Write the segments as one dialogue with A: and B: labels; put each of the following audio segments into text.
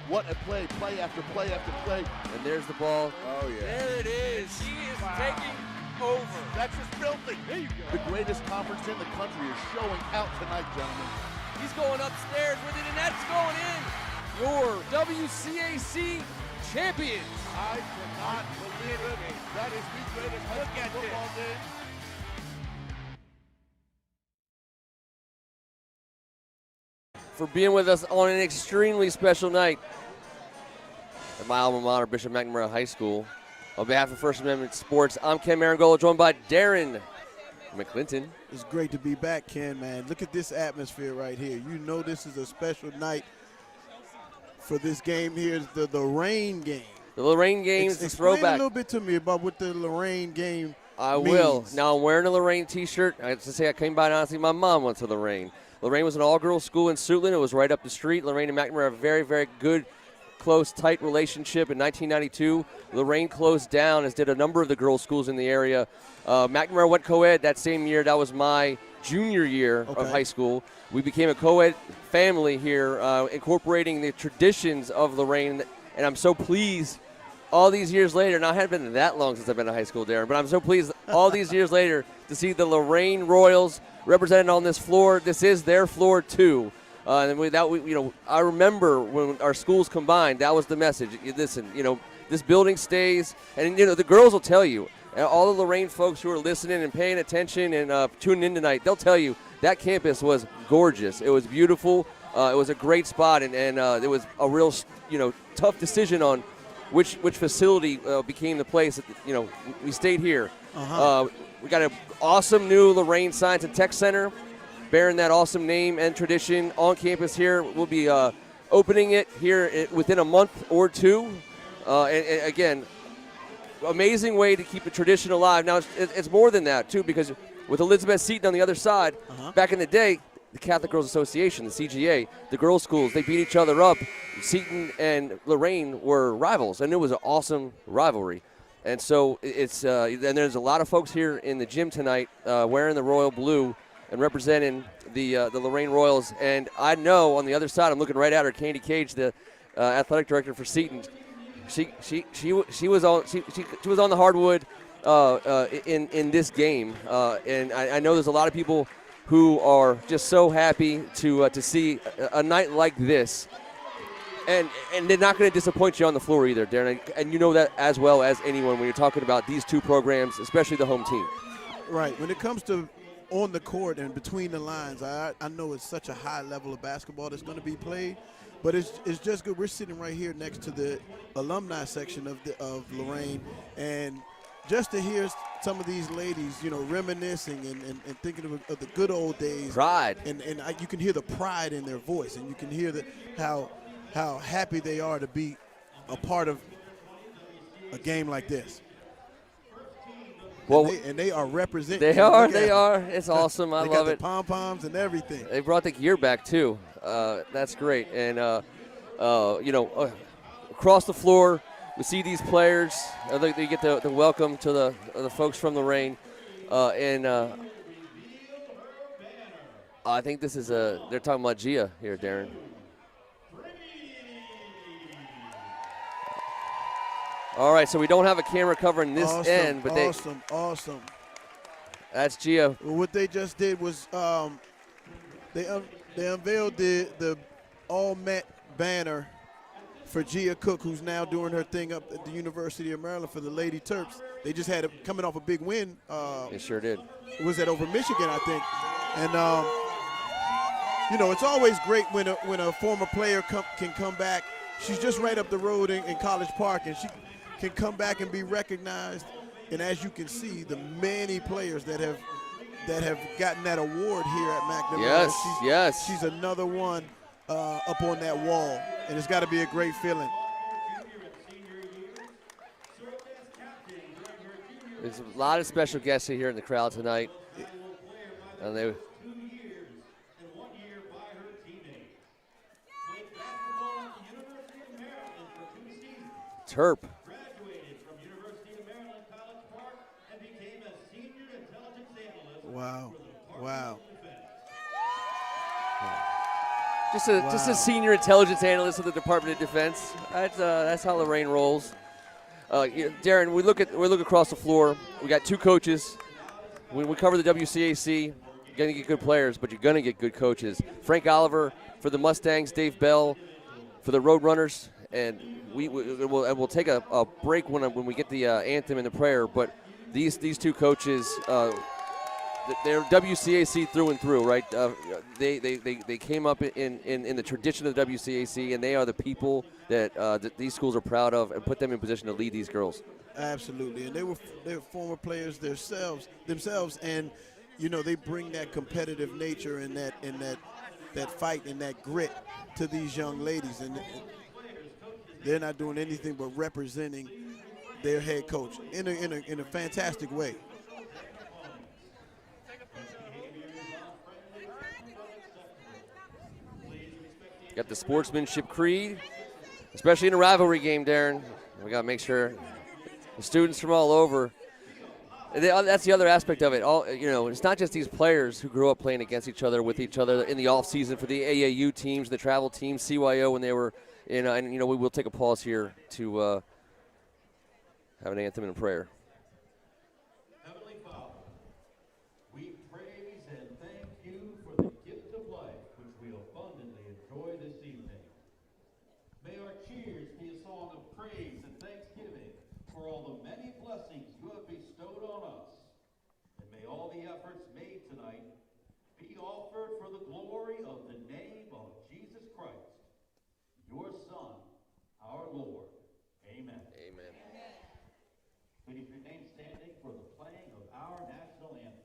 A: What a play, play after play after play.
B: And there's the ball.
C: Oh, yeah.
D: There it is. He is taking over.
A: That's just filthy. There you go. The greatest conference in the country is showing out tonight, gentlemen.
D: He's going upstairs with it, and that's going in. Your WCAC champions.
A: I cannot believe it. That is the greatest high school football game.
B: For being with us on an extremely special night at my alma mater, Bishop McNamara High School. On behalf of First Amendment Sports, I'm Ken Marangola, joined by Darren McClinton.
C: It's great to be back, Ken, man. Look at this atmosphere right here. You know this is a special night for this game here, the Reine game.
B: The Lorraine game is a throwback.
C: Explain a little bit to me about what the Lorraine game
B: I
C: means.
B: will. Now, I'm wearing a Lorraine t-shirt. I have to say I came by and honestly, my mom went to Lorraine. Lorraine was an all-girls school in Suitland. It was right up the street. Lorraine and McNamara have a very, very good, close, tight relationship. In 1992, Lorraine closed down, as did a number of the girls' schools in the area. McNamara went co-ed that same year. That was my junior year of high school. We became a co-ed family here, incorporating the traditions of Lorraine, and I'm so pleased all these years later. Now, it hasn't been that long since I've been in high school, Darren, but I'm so pleased all these years later to see the Lorraine Royals represented on this floor. This is their floor too. I remember when our schools combined, that was the message. Listen, this building stays, and the girls will tell you. All the Lorraine folks who are listening and paying attention and tuning in tonight, they'll tell you that campus was gorgeous. It was beautiful. It was a great spot, and it was a real, tough decision on which facility became the place. We stayed here. We got an awesome new Lorraine Science and Tech Center, bearing that awesome name and tradition on campus here. We'll be opening it here within a month or two. And again, amazing way to keep the tradition alive. Now, it's more than that, too, because with Elizabeth Seton on the other side, back in the day, the Catholic Girls Association, the CGA, the girls' schools, they beat each other up. Seton and Lorraine were rivals, and it was an awesome rivalry. And so and there's a lot of folks here in the gym tonight wearing the royal blue and representing the Lorraine Royals. And I know on the other side, I'm looking right at her, Candy Cage, the athletic director for Seton. She was on the hardwood in this game, and I know there's a lot of people who are just so happy to see a night like this. And they're not going to disappoint you on the floor either, Darren. And you know that as well as anyone when you're talking about these two programs, especially the home team.
C: Right. When it comes to on the court and between the lines, I know it's such a high level of basketball that's going to be played, but it's just good. We're sitting right here next to the alumni section of Lorraine, and just to hear some of these ladies, reminiscing and thinking of the good old days.
B: Pride.
C: And you can hear the pride in their voice, and you can hear how happy they are to be a part of a game like this.
B: Well,
C: and they are representing.
B: They are. It's awesome. I love it.
C: They got the pom-poms and everything.
B: They brought the gear back, too. That's great. And, across the floor, we see these players. They get the welcome to the folks from Lorraine. I think this is they're talking about Gia here, Darren. All right, so we don't have a camera covering this end, but
C: awesome.
B: That's Gia.
C: Well, what they just did was they unveiled the all-Met banner for Gia Cook, who's now doing her thing up at the University of Maryland for the Lady Terps. They just had coming off a big win.
B: They sure did.
C: Was that over Michigan, I think? And it's always great when a former player can come back. She's just right up the road in College Park, and she can come back and be recognized. And as you can see, the many players that have gotten that award here at McNamara.
B: Yes.
C: She's another one up on that wall, and it's got to be a great feeling.
B: There's a lot of special guests here in the crowd tonight. And Terp.
C: Wow.
B: just a senior intelligence analyst of the Department of Defense. That's how Lorraine rolls. Darren, we look across the floor. We got two coaches. When we cover the WCAC, you're going to get good players, but you're going to get good coaches. Frank Oliver for the Mustangs, Dave Bell for the Roadrunners, and we'll take a break when we get the anthem and the prayer. But these two coaches, they're WCAC through and through, right? They came up in the tradition of the WCAC, and they are the people that these schools are proud of, and put them in position to lead these girls.
C: Absolutely, and they were former players themselves, and they bring that competitive nature and that fight and that grit to these young ladies, and they're not doing anything but representing their head coach in a fantastic way.
B: Got the sportsmanship creed, especially in a rivalry game, Darren. We got to make sure the students from all over. That's the other aspect of it. It's not just these players who grew up playing against each other, with each other in the off season for the AAU teams, the travel teams, CYO when they were in. We will take a pause here to have an anthem and a prayer.
E: Heavenly Father, we praise and thank you for the gift of life which we abundantly enjoy this evening. May our cheers be a song of praise and thanksgiving for all the many blessings you have bestowed on us. And may all the efforts made tonight be offered for the glory of the name of Jesus Christ, your Son, our Lord. Amen.
B: Amen.
E: Please remain standing for the playing of our national anthem.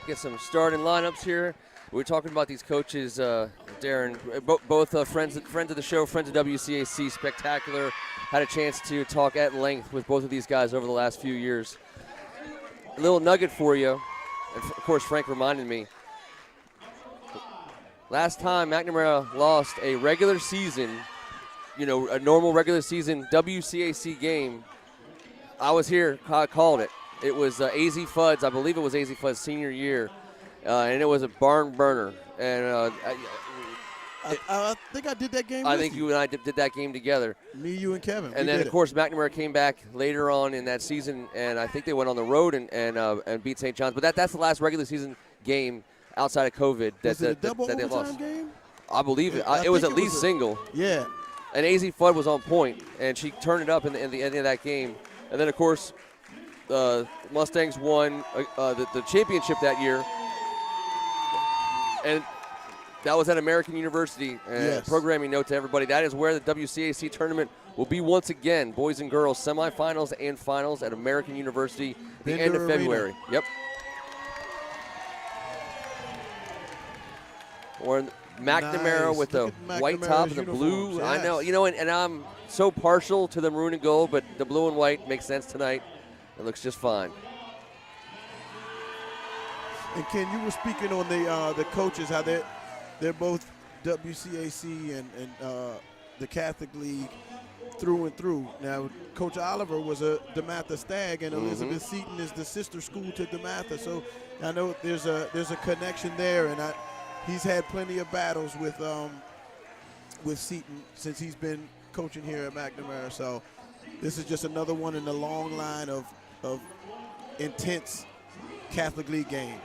B: Get some starting lineups here. We're talking about these coaches, Darren, both friends of the show, friends of WCAC, spectacular. Had a chance to talk at length with both of these guys over the last few years. A little nugget for you, and of course Frank reminded me. Last time McNamara lost a regular season, a normal regular season WCAC game, I was here, I called it. It was AZ Fudd's, I believe it was AZ Fudd's senior year, and it was a barn burner. And
C: I think I did that game.
B: I think you and I did that game together.
C: Me, you, and Kevin.
B: And then, of course, McNamara came back later on in that season, and I think they went on the road and beat St. John's. But that's the last regular season game outside of COVID
C: was it a double
B: that they
C: overtime
B: lost.
C: Game?
B: I believe it. It was at least single.
C: Yeah.
B: And AZ Fudd was on point, and she turned it up in the end of that game. And then, of course, Mustangs won the championship that year. And that was at American University.
C: Yes.
B: Programming note to everybody, that is where the WCAC tournament will be once again. Boys and girls semifinals and finals at American University the end of February. Yep. Or McNamara
C: Nice.
B: with the white top and the blue.
C: Uniforms,
B: I know,
C: yes.
B: and I'm so partial to the maroon and gold, but the blue and white makes sense tonight. It looks just fine.
C: And Ken, you were speaking on the coaches, how they're both WCAC and the Catholic League through and through. Now, Coach Oliver was a DeMatha Stag, and Elizabeth Seton is the sister school to DeMatha. So I know there's a connection there, and he's had plenty of battles with Seton since he's been coaching here at McNamara. So this is just another one in the long line of intense Catholic League games.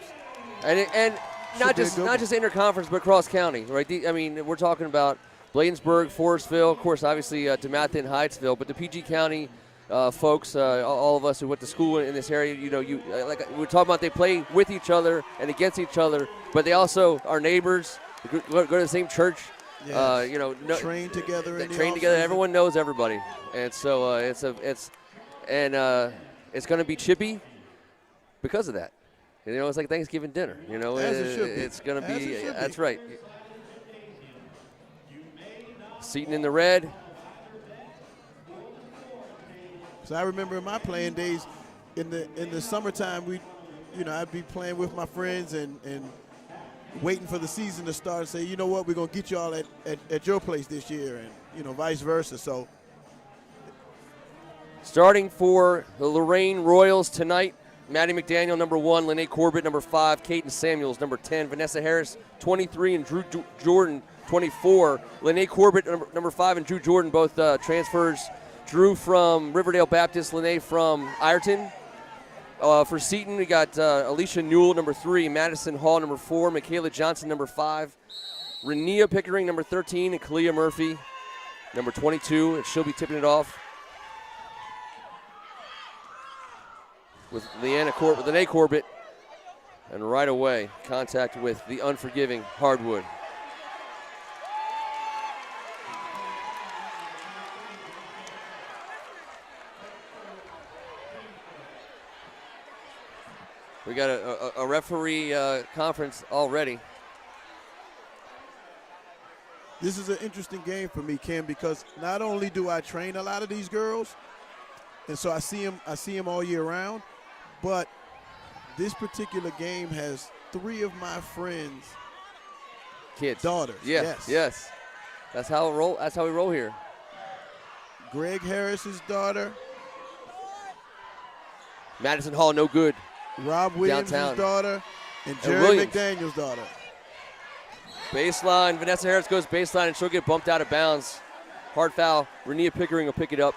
B: And not just interconference, but cross county, right? I mean, we're talking about Bladensburg, Forestville, of course, obviously DeMatha and Hydesville, but the PG County folks, all of us who went to school in this area, like we're talking about, they play with each other and against each other, but they also are neighbors, go to the same church.
C: Yes.
B: Train
C: together.
B: Everyone knows everybody, and so it's going to be chippy because of that. It's like Thanksgiving dinner. It's going to be. That's right. Seton in the red.
C: So I remember in my playing days, in the summertime, I'd be playing with my friends and waiting for the season to start and say, you know what, we're going to get you all at your place this year, and vice versa. So
B: starting for the Lorraine Royals tonight, Maddie McDaniel, number 1, Lene Corbett, number 5, Kaden Samuels, number 10, Vanessa Harris, 23, and Drew Jordan, 24. Lene Corbett, number 5, and Drew Jordan, both transfers. Drew from Riverdale Baptist, Lene from Ireton. For Seton, we got Alicia Newell, number 3, Madison Hall, number 4, Michaela Johnson, number 5, Renia Pickering, number 13, and Kalia Murphy, number 22, and she'll be tipping it off with Lene Corbett, and right away, contact with the unforgiving Hardwood. We got a referee conference already.
C: This is an interesting game for me, Kim, because not only do I train a lot of these girls, and so I see them all year round, but this particular game has 3 of my friends'
B: kids,
C: daughters.
B: Yes. That's how we roll here.
C: Greg Harris's daughter.
B: Madison Hall, no good.
C: Rob Williams'
B: downtown.
C: Daughter, and Jerry McDaniel's daughter.
B: Baseline, Vanessa Harris goes baseline, and she'll get bumped out of bounds. Hard foul. Renia Pickering will pick it up.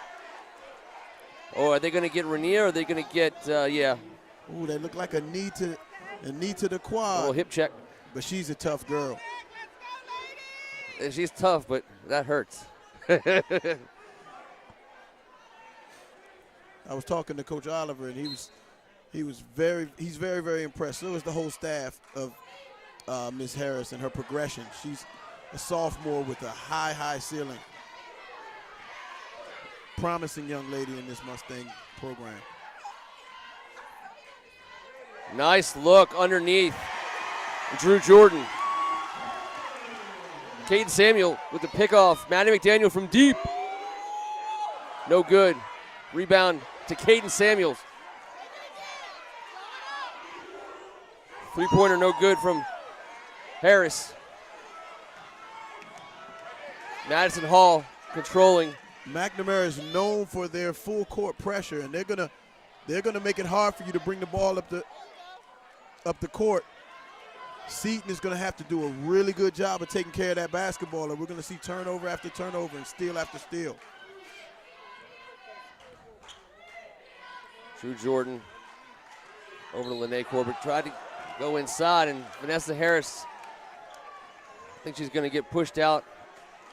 B: Oh, are they going to get Renia, or are they going to get,
C: Ooh, they look like a knee to the quad.
B: A little hip check.
C: But she's a tough girl.
B: She's tough, but that hurts.
C: I was talking to Coach Oliver, and he's very, very impressed. So is the whole staff of Ms. Harris and her progression. She's a sophomore with a high ceiling. Promising young lady in this Mustang program.
B: Nice look underneath. Drew Jordan. Kaden Samuel with the pickoff. Maddie McDaniel from deep. No good. Rebound to Kaden Samuels. Three-pointer no good from Harris. Madison Hall controlling.
C: McNamara is known for their full court pressure, and they're gonna make it hard for you to bring the ball up the court. Seton is gonna have to do a really good job of taking care of that basketball, or we're gonna see turnover after turnover and steal after steal.
B: Drew Jordan over to Lene Corbett. Tried to go inside, and Vanessa Harris, I think she's going to get pushed out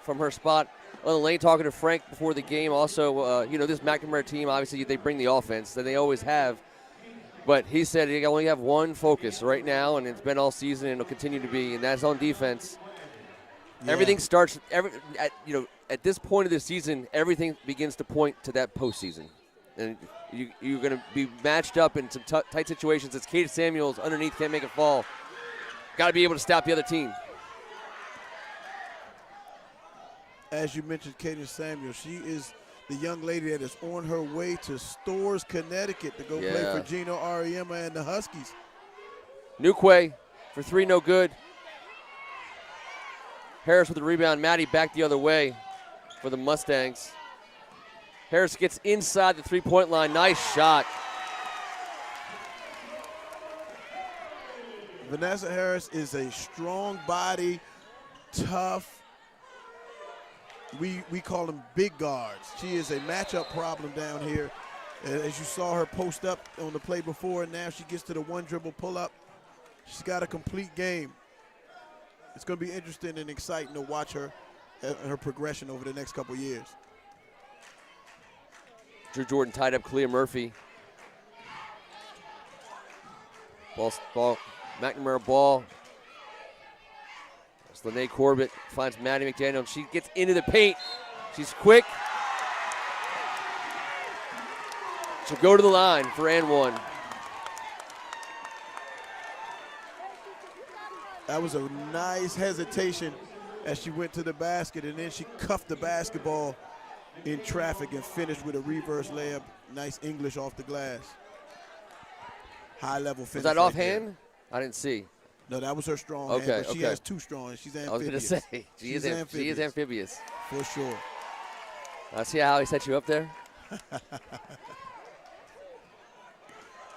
B: from her spot. On the lane, talking to Frank before the game. Also, this McNamara team, obviously, they bring the offense that they always have. But he said they only have one focus right now, and it's been all season, and it'll continue to be, and that's on defense. Yeah. Everything starts, at this point of the season, everything begins to point to that postseason. And you're going to be matched up in some tight situations. It's Kaden Samuels underneath, can't make a fall. Got to be able to stop the other team.
C: As you mentioned, Kaden Samuels, she is the young lady that is on her way to Storrs, Connecticut to go play for Gino Ariema and the Huskies.
B: Nukwe for 3, no good. Harris with the rebound. Maddie back the other way for the Mustangs. Harris gets inside the three-point line. Nice shot.
C: Vanessa Harris is a strong body, tough. We call them big guards. She is a matchup problem down here. As you saw her post up on the play before, and now she gets to the one dribble pull up. She's got a complete game. It's going to be interesting and exciting to watch her progression over the next couple years.
B: Drew Jordan tied up Clea Murphy. Ball, McNamara ball. It's Lene Corbett finds Maddie McDaniel. She gets into the paint. She's quick. She'll go to the line for and one.
C: That was a nice hesitation as she went to the basket, and then she cuffed the basketball in traffic and finished with a reverse layup. Nice English off the glass. High-level finish.
B: Was that
C: right
B: offhand?
C: there.
B: I didn't see.
C: No, that was her strong hand, but she has two strong hands. She's amphibious.
B: I was going to say, she is amphibious.
C: For sure.
B: I see how he set you up there.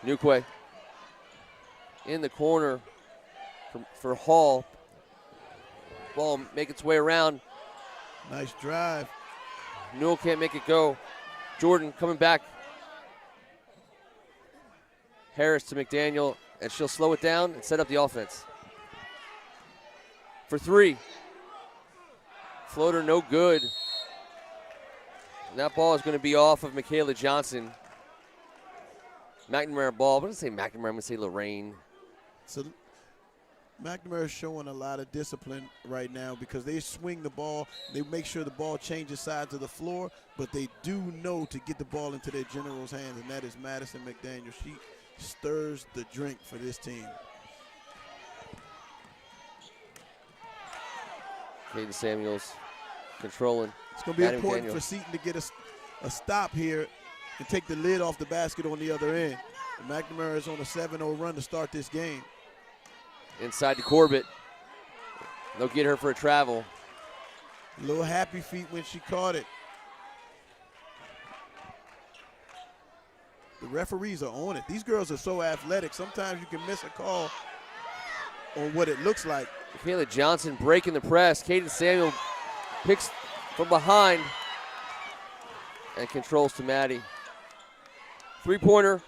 B: Newquay in the corner for Hall. Ball make its way around.
C: Nice drive.
B: Newell can't make it go. Jordan coming back. Harris to McDaniel, and she'll slow it down and set up the offense. For three. Floater no good. And that ball is going to be off of Michaela Johnson. McNamara ball. I'm going to say McNamara. I'm going to say Lorraine.
C: So McNamara is showing a lot of discipline right now because they swing the ball. They make sure the ball changes sides of the floor, but they do know to get the ball into their general's hands, and that is Madison McDaniel. She stirs the drink for this team.
B: Caden Samuels controlling.
C: It's going to be important for Seton to get a stop here and take the lid off the basket on the other end. And McNamara is on a 7-0 run to start this game.
B: Inside to Corbett. They'll get her for a travel.
C: A little happy feet when she caught it. The referees are on it. These girls are so athletic. Sometimes you can miss a call on what it looks like.
B: Michaela Johnson breaking the press. Caden Samuel picks from behind and controls to Maddie. Three-pointer.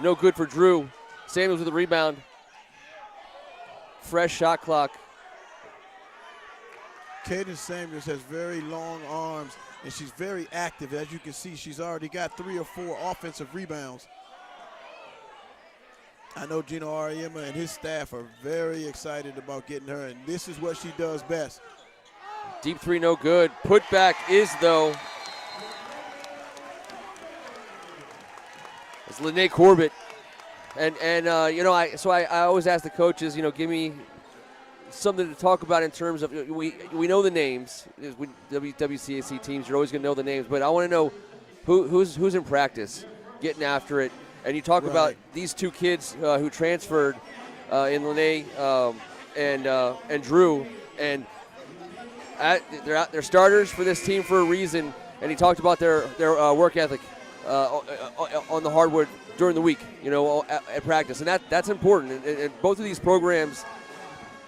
B: No good for Drew. Samuels with the rebound. Fresh shot clock.
C: Caden Samuels has very long arms, and she's very active. As you can see, she's already got 3 or 4 offensive rebounds. I know Gino Ariema and his staff are very excited about getting her, and this is what she does best.
B: Deep three, no good. Putback is, though. It's Lene Corbett. And you know, I always ask the coaches, you know, give me something to talk about in terms of, we know the names. WCAC teams, you're always going to know the names, but I want to know who's in practice, getting after it. And you talk about these two kids who transferred in Lene and Drew, and they're starters for this team for a reason. And he talked about their work ethic on the hardwood during the week, you know, at practice, and that's important. And both of these programs,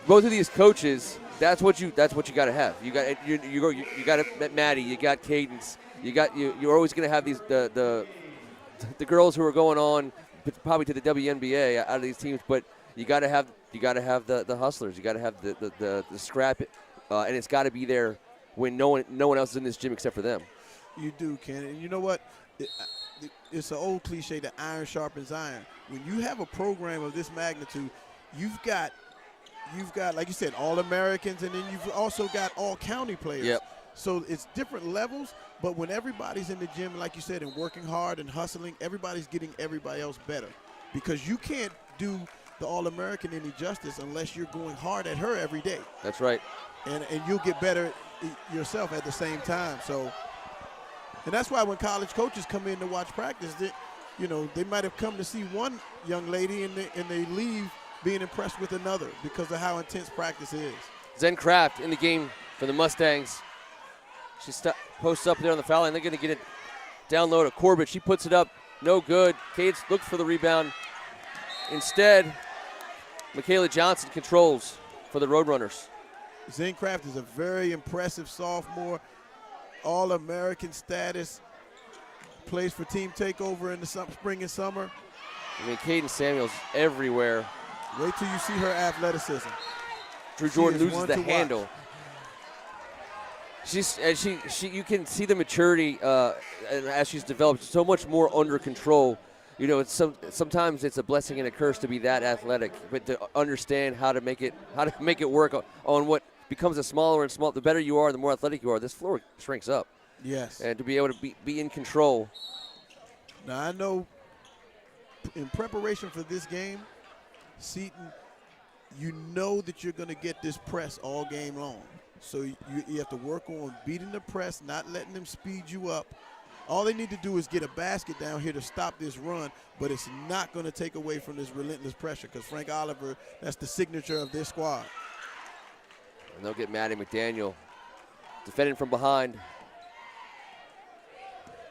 B: both of these coaches, that's what you got to have. You got Maddie, you got Cadence, you're always going to have these the girls who are going on probably to the WNBA out of these teams, but you got to have the hustlers, you got to have the scrap, and it's got to be there when no one else is in this gym except for them.
C: You do, Ken, and you know what? It's an old cliche that iron sharpens iron. When you have a program of this magnitude, you've got, like you said, All-Americans, and then you've also got all-county players.
B: Yep.
C: So it's different levels, but when everybody's in the gym, like you said, and working hard and hustling, everybody's getting everybody else better. Because you can't do the All-American any justice unless you're going hard at her every day.
B: That's right.
C: And you'll get better yourself at the same time. So. And that's why when college coaches come in to watch practice, they might have come to see one young lady and they leave being impressed with another because of how intense practice is.
B: Zen Kraft in the game for the Mustangs. She posts up there on the foul line. They're going to get it down low to Corbett. She puts it up. No good. Cades looks for the rebound. Instead, Michaela Johnson controls for the Roadrunners.
C: Zen Kraft is a very impressive sophomore. All-American status. Plays for Team Takeover in the spring and summer.
B: I mean, Caden Samuels everywhere.
C: Wait till you see her athleticism.
B: Drew Jordan loses the handle. You can see the maturity as she's developed so much more under control. You know, sometimes it's a blessing and a curse to be that athletic, but to understand how to make it work on what becomes a smaller and smaller. The better you are, the more athletic you are. This floor shrinks up.
C: Yes.
B: And to be able to be in control.
C: Now I know in preparation for this game, Seton, you know that you're going to get this press all game long. So you have to work on beating the press, not letting them speed you up. All they need to do is get a basket down here to stop this run, but it's not going to take away from this relentless pressure because Frank Oliver, that's the signature of this squad.
B: And they'll get Maddie McDaniel defending from behind.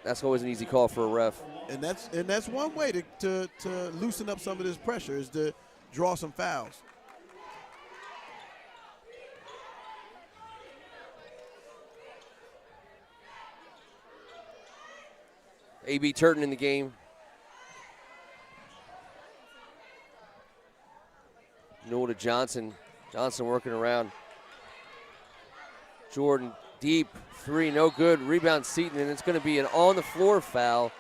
B: That's always an easy call for a ref.
C: And that's one way to loosen up some of this pressure is to draw some fouls.
B: A.B. Turton in the game. Noah to Johnson. Johnson working around. Jordan deep, three, no good. Rebound Seton, and it's going to be an on-the-floor foul.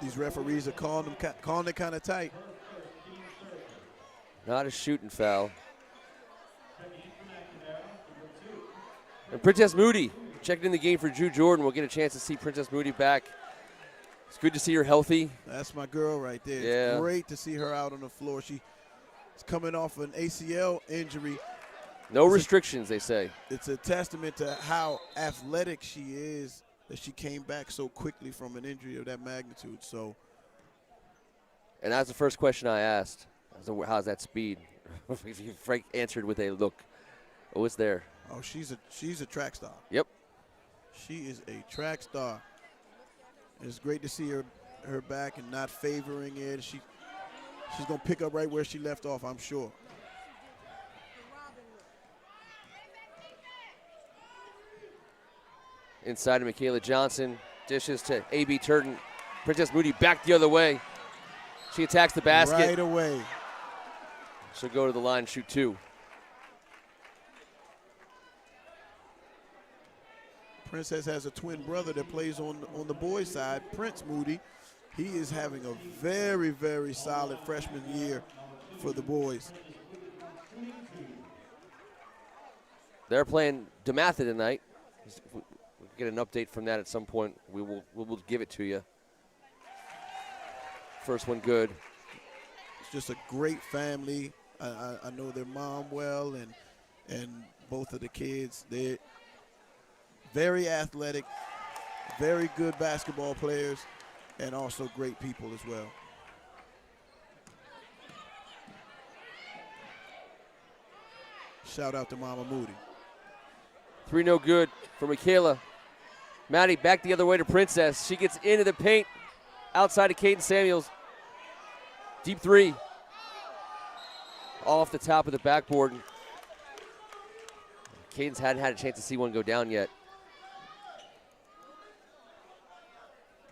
C: These referees are calling it kind of tight.
B: Not a shooting foul. And Princess Moody checking in the game for Drew Jordan. We'll get a chance to see Princess Moody back. It's good to see her healthy.
C: That's my girl right there.
B: Yeah.
C: It's great to see her out on the floor. She's coming off an ACL injury.
B: No restrictions, they say.
C: It's a testament to how athletic she is that she came back so quickly from an injury of that magnitude. So,
B: and that's the first question I asked. How's that speed? Frank answered with a look. Oh, it's there.
C: Oh, she's a track star.
B: Yep.
C: She is a track star. It's great to see her back and not favoring it. She's going to pick up right where she left off, I'm sure.
B: Inside to Michaela Johnson. Dishes to A.B. Turton. Princess Moody back the other way. She attacks the basket.
C: Right away.
B: She'll go to the line and shoot two.
C: Princess has a twin brother that plays on the boys' side, Prince Moody. He is having a very, very solid freshman year for the boys.
B: They're playing DeMatha tonight. We'll get an update from that at some point. We'll give it to you. First one good.
C: It's just a great family. I know their mom well, and both of the kids. They're very athletic, very good basketball players, and also great people as well. Shout out to Mama Moody.
B: Three no good for Michaela. Maddie back the other way to Princess. She gets into the paint outside of Caden Samuels. Deep three. Off the top of the backboard. Caden's hadn't had a chance to see one go down yet.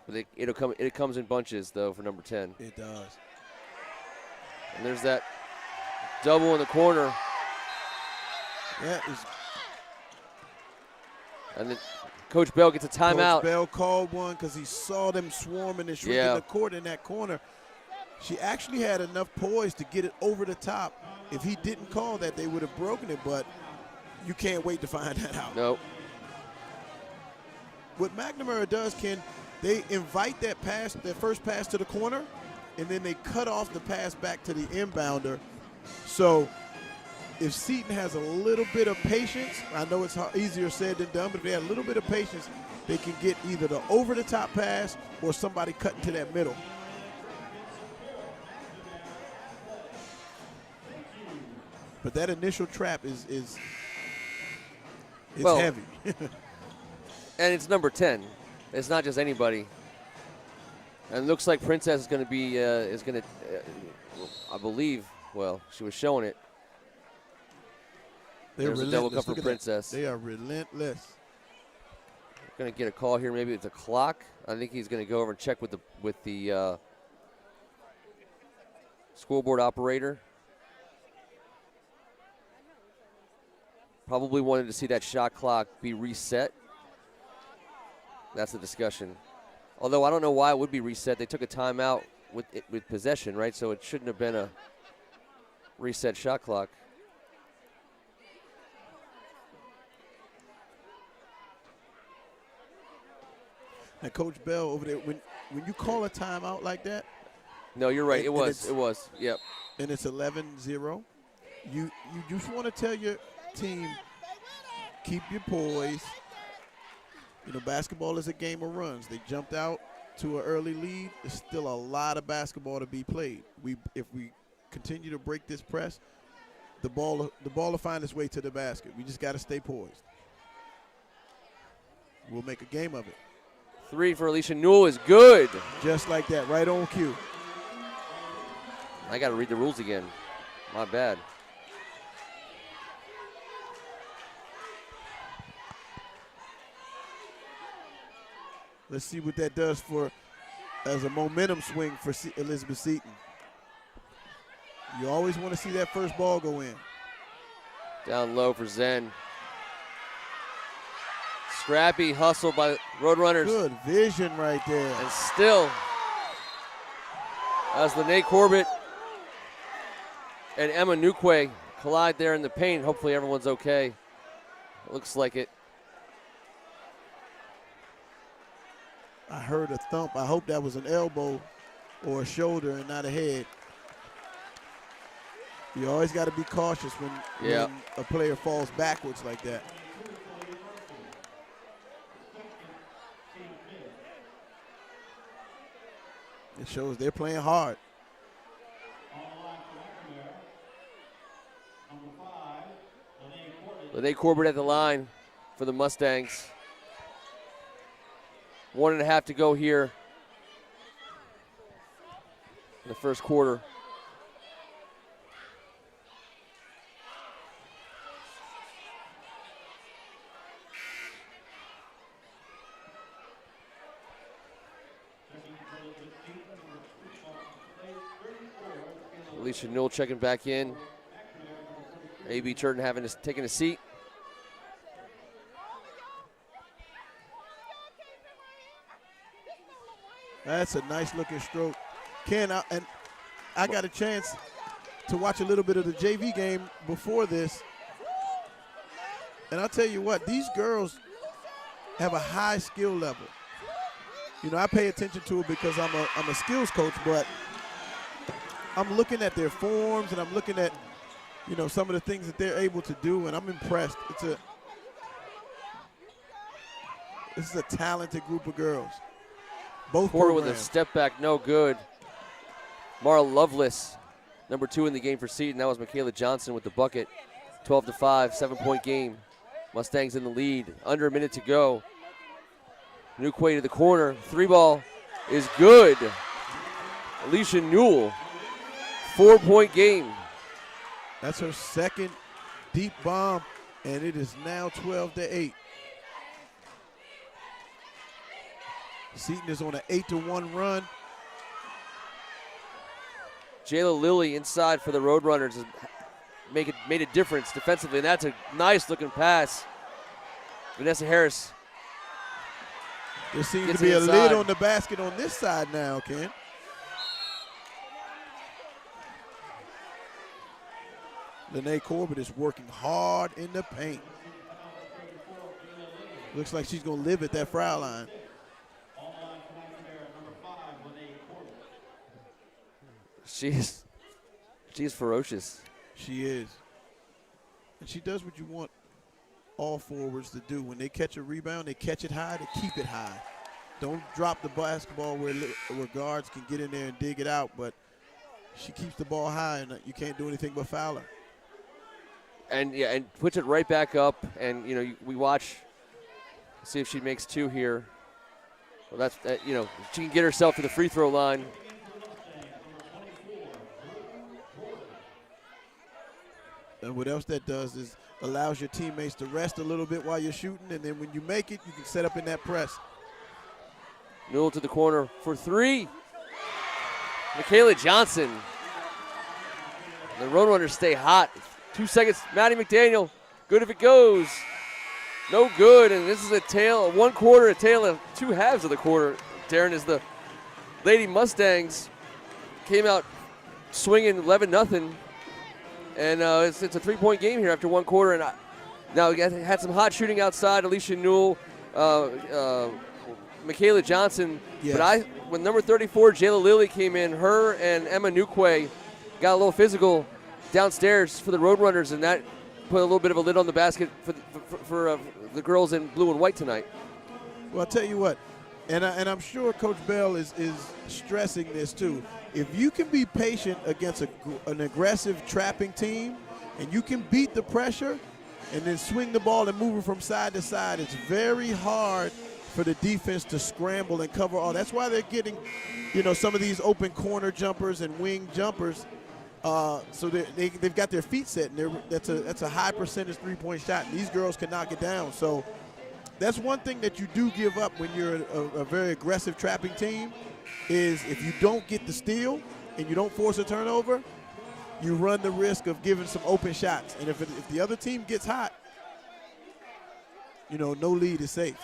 B: But it comes in bunches, though, for number 10.
C: It does.
B: And there's that double in the corner.
C: Yeah,
B: and then Coach Bell gets a timeout.
C: Coach Bell called one because he saw them swarming and shrinking the court in that corner. She actually had enough poise to get it over the top. If he didn't call that, they would have broken it, but you can't wait to find that out.
B: Nope.
C: What McNamara does, Ken, they invite that pass, that first pass to the corner, and then they cut off the pass back to the inbounder. So if Seton has a little bit of patience, I know it's easier said than done, but if they have a little bit of patience, they can get either the over-the-top pass or somebody cutting to that middle. But that initial trap is
B: Well,
C: heavy.
B: And it's number 10. It's not just anybody. And it looks like Princess is going to be, I believe, well, she was showing it. There's a double cup for Princess.
C: They are relentless.
B: Going to get a call here. Maybe it's a clock. I think he's going to go over and check with the scoreboard operator. Probably wanted to see that shot clock be reset. That's the discussion. Although I don't know why it would be reset. They took a timeout with possession, right? So it shouldn't have been a reset shot clock.
C: Now, Coach Bell over there, when you call a timeout like that.
B: No, you're right. It was. Yep.
C: And it's 11-0. You just want to tell your team, keep your poise. You know, basketball is a game of runs. They jumped out to an early lead. There's still a lot of basketball to be played. If we continue to break this press, the ball will find its way to the basket. We just got to stay poised. We'll make a game of it.
B: 3 for Alicia Newell is good.
C: Just like that, right on cue.
B: I got to read the rules again. My bad.
C: Let's see what that does as a momentum swing for Elizabeth Seton. You always want to see that first ball go in.
B: Down low for Zen. Scrappy hustle by Roadrunners.
C: Good vision right there.
B: And still, as Lene Corbett and Emma Nukwe collide there in the paint, hopefully everyone's okay. It looks like it.
C: I heard a thump. I hope that was an elbow or a shoulder and not a head. You always got to be cautious when a player falls backwards like that. It shows they're playing hard.
B: Lene Corbett at the line for the Mustangs. 1.5 to go here in the first quarter. Alicia Newell checking back in. A.B. Turton taking a seat.
C: That's a nice looking stroke. I got a chance to watch a little bit of the JV game before this. And I'll tell you what, these girls have a high skill level. You know, I pay attention to it because I'm a skills coach, but I'm looking at their forms and I'm looking at, you know, some of the things that they're able to do, and I'm impressed. This is a talented group of girls. Both
B: Porter
C: programs.
B: with a step back, no good. Mara Lovelace, number 2 in the game for Seton. That was Michaela Johnson with the bucket. 12-5, 7-point game. Mustangs in the lead. Under a minute to go. Nukwe to the corner. 3-ball is good. Alicia Newell, 4-point game.
C: That's her second deep bomb, and it is now 12-8. Seton is on an 8-1 run.
B: Jayla Lilly inside for the Roadrunners has made a difference defensively, and that's a nice-looking pass. Vanessa Harris.
C: There seems to be a lid on the basket on this side now, Ken. Lene Corbett is working hard in the paint. Looks like she's going to live at that foul line.
B: She's ferocious.
C: She is. And she does what you want all forwards to do. When they catch a rebound, they catch it high, they keep it high. Don't drop the basketball where guards can get in there and dig it out, but she keeps the ball high, and you can't do anything but foul her.
B: and puts it right back up. And we watch, see if she makes 2 here. Well, that's she can get herself to the free throw line.
C: And what else that does is allows your teammates to rest a little bit while you're shooting, and then when you make it, you can set up in that press.
B: Newell to the corner for 3. Michaela Johnson. The Roadrunners stay hot. 2 seconds. Maddie McDaniel. Good if it goes. No good. And this is a tale, 1 quarter, a tale of 2 halves of the quarter. Darren, is the Lady Mustangs came out swinging 11-0. And it's a 3-point game here after 1 quarter. And now we had some hot shooting outside. Alicia Newell, Michaela Johnson.
C: Yes.
B: But when number 34, Jayla Lilly, came in, her and Emma Nukwe got a little physical downstairs for the Roadrunners, and that put a little bit of a lid on the basket for the girls in blue and white tonight.
C: Well, I'll tell you what, and I'm sure Coach Bell is stressing this too. If you can be patient against an aggressive trapping team, and you can beat the pressure and then swing the ball and move it from side to side, it's very hard for the defense to scramble and cover all. That's why they're getting, some of these open corner jumpers and wing jumpers. So they've got their feet set, and that's a high percentage 3-point shot. And these girls can knock it down. So that's one thing that you do give up when you're a very aggressive trapping team, is if you don't get the steal and you don't force a turnover, you run the risk of giving some open shots. And if the other team gets hot, no lead is safe.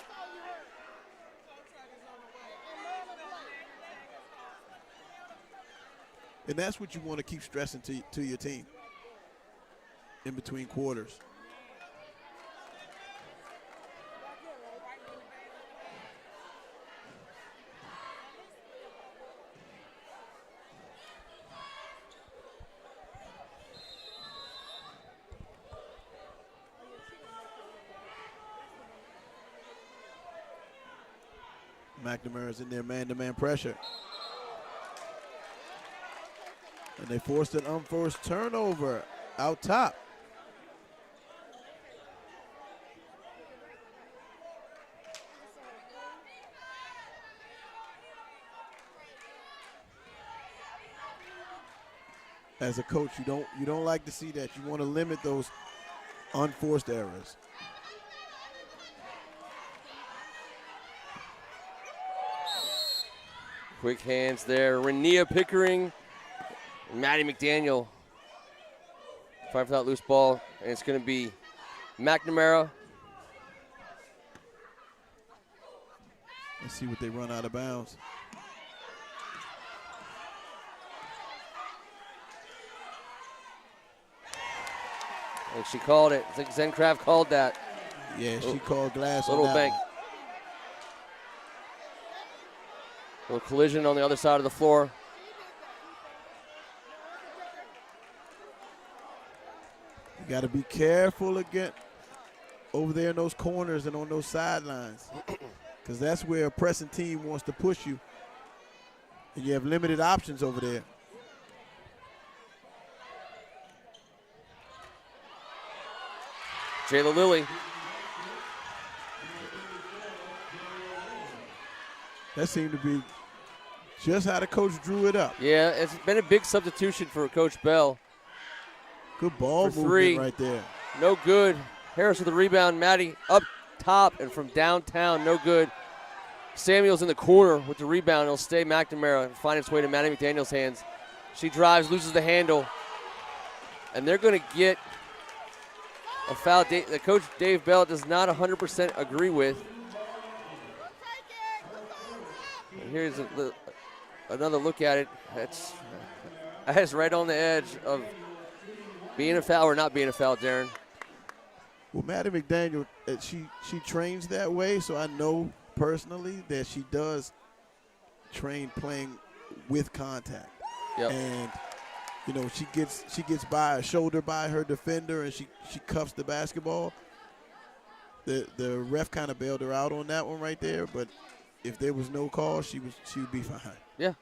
C: And that's what you want to keep stressing to your team in between quarters. McNamara's in there man-to-man pressure. And they forced an unforced turnover out top. As a coach, you don't like to see that. You want to limit those unforced errors.
B: Quick hands there. Renia Pickering, Maddie McDaniel. Five for that loose ball, and it's going to be McNamara.
C: Let's see what they run out of bounds.
B: And she called it. I think Zencraft called that.
C: Yeah, she called glass on
B: Little
C: that
B: bank.
C: one.
B: Little collision on the other side of the floor.
C: You got to be careful again over there in those corners and on those sidelines, because that's where a pressing team wants to push you, and you have limited options over there.
B: Jayla Lilly.
C: That seemed to be just how the coach drew it up.
B: Yeah, it's been a big substitution for Coach Bell.
C: Good ball
B: For
C: movement
B: three.
C: right there.
B: No good. Harris with the rebound. Maddie up top and from downtown. No good. Samuels in the corner with the rebound. It'll stay McNamara and find its way to Maddie McDaniel's hands. She drives, loses the handle. And they're going to get a foul that Coach Dave Bell does not 100% agree with. And here's another look at it. That's right on the edge of being a foul or not being a foul, Darren.
C: Well, Maddie McDaniel, she trains that way, so I know personally that she does train playing with contact.
B: Yep.
C: And she gets by a shoulder by her defender, and she cuffs the basketball. The ref kind of bailed her out on that one right there, but if there was no call, she would be fine.
B: Yeah.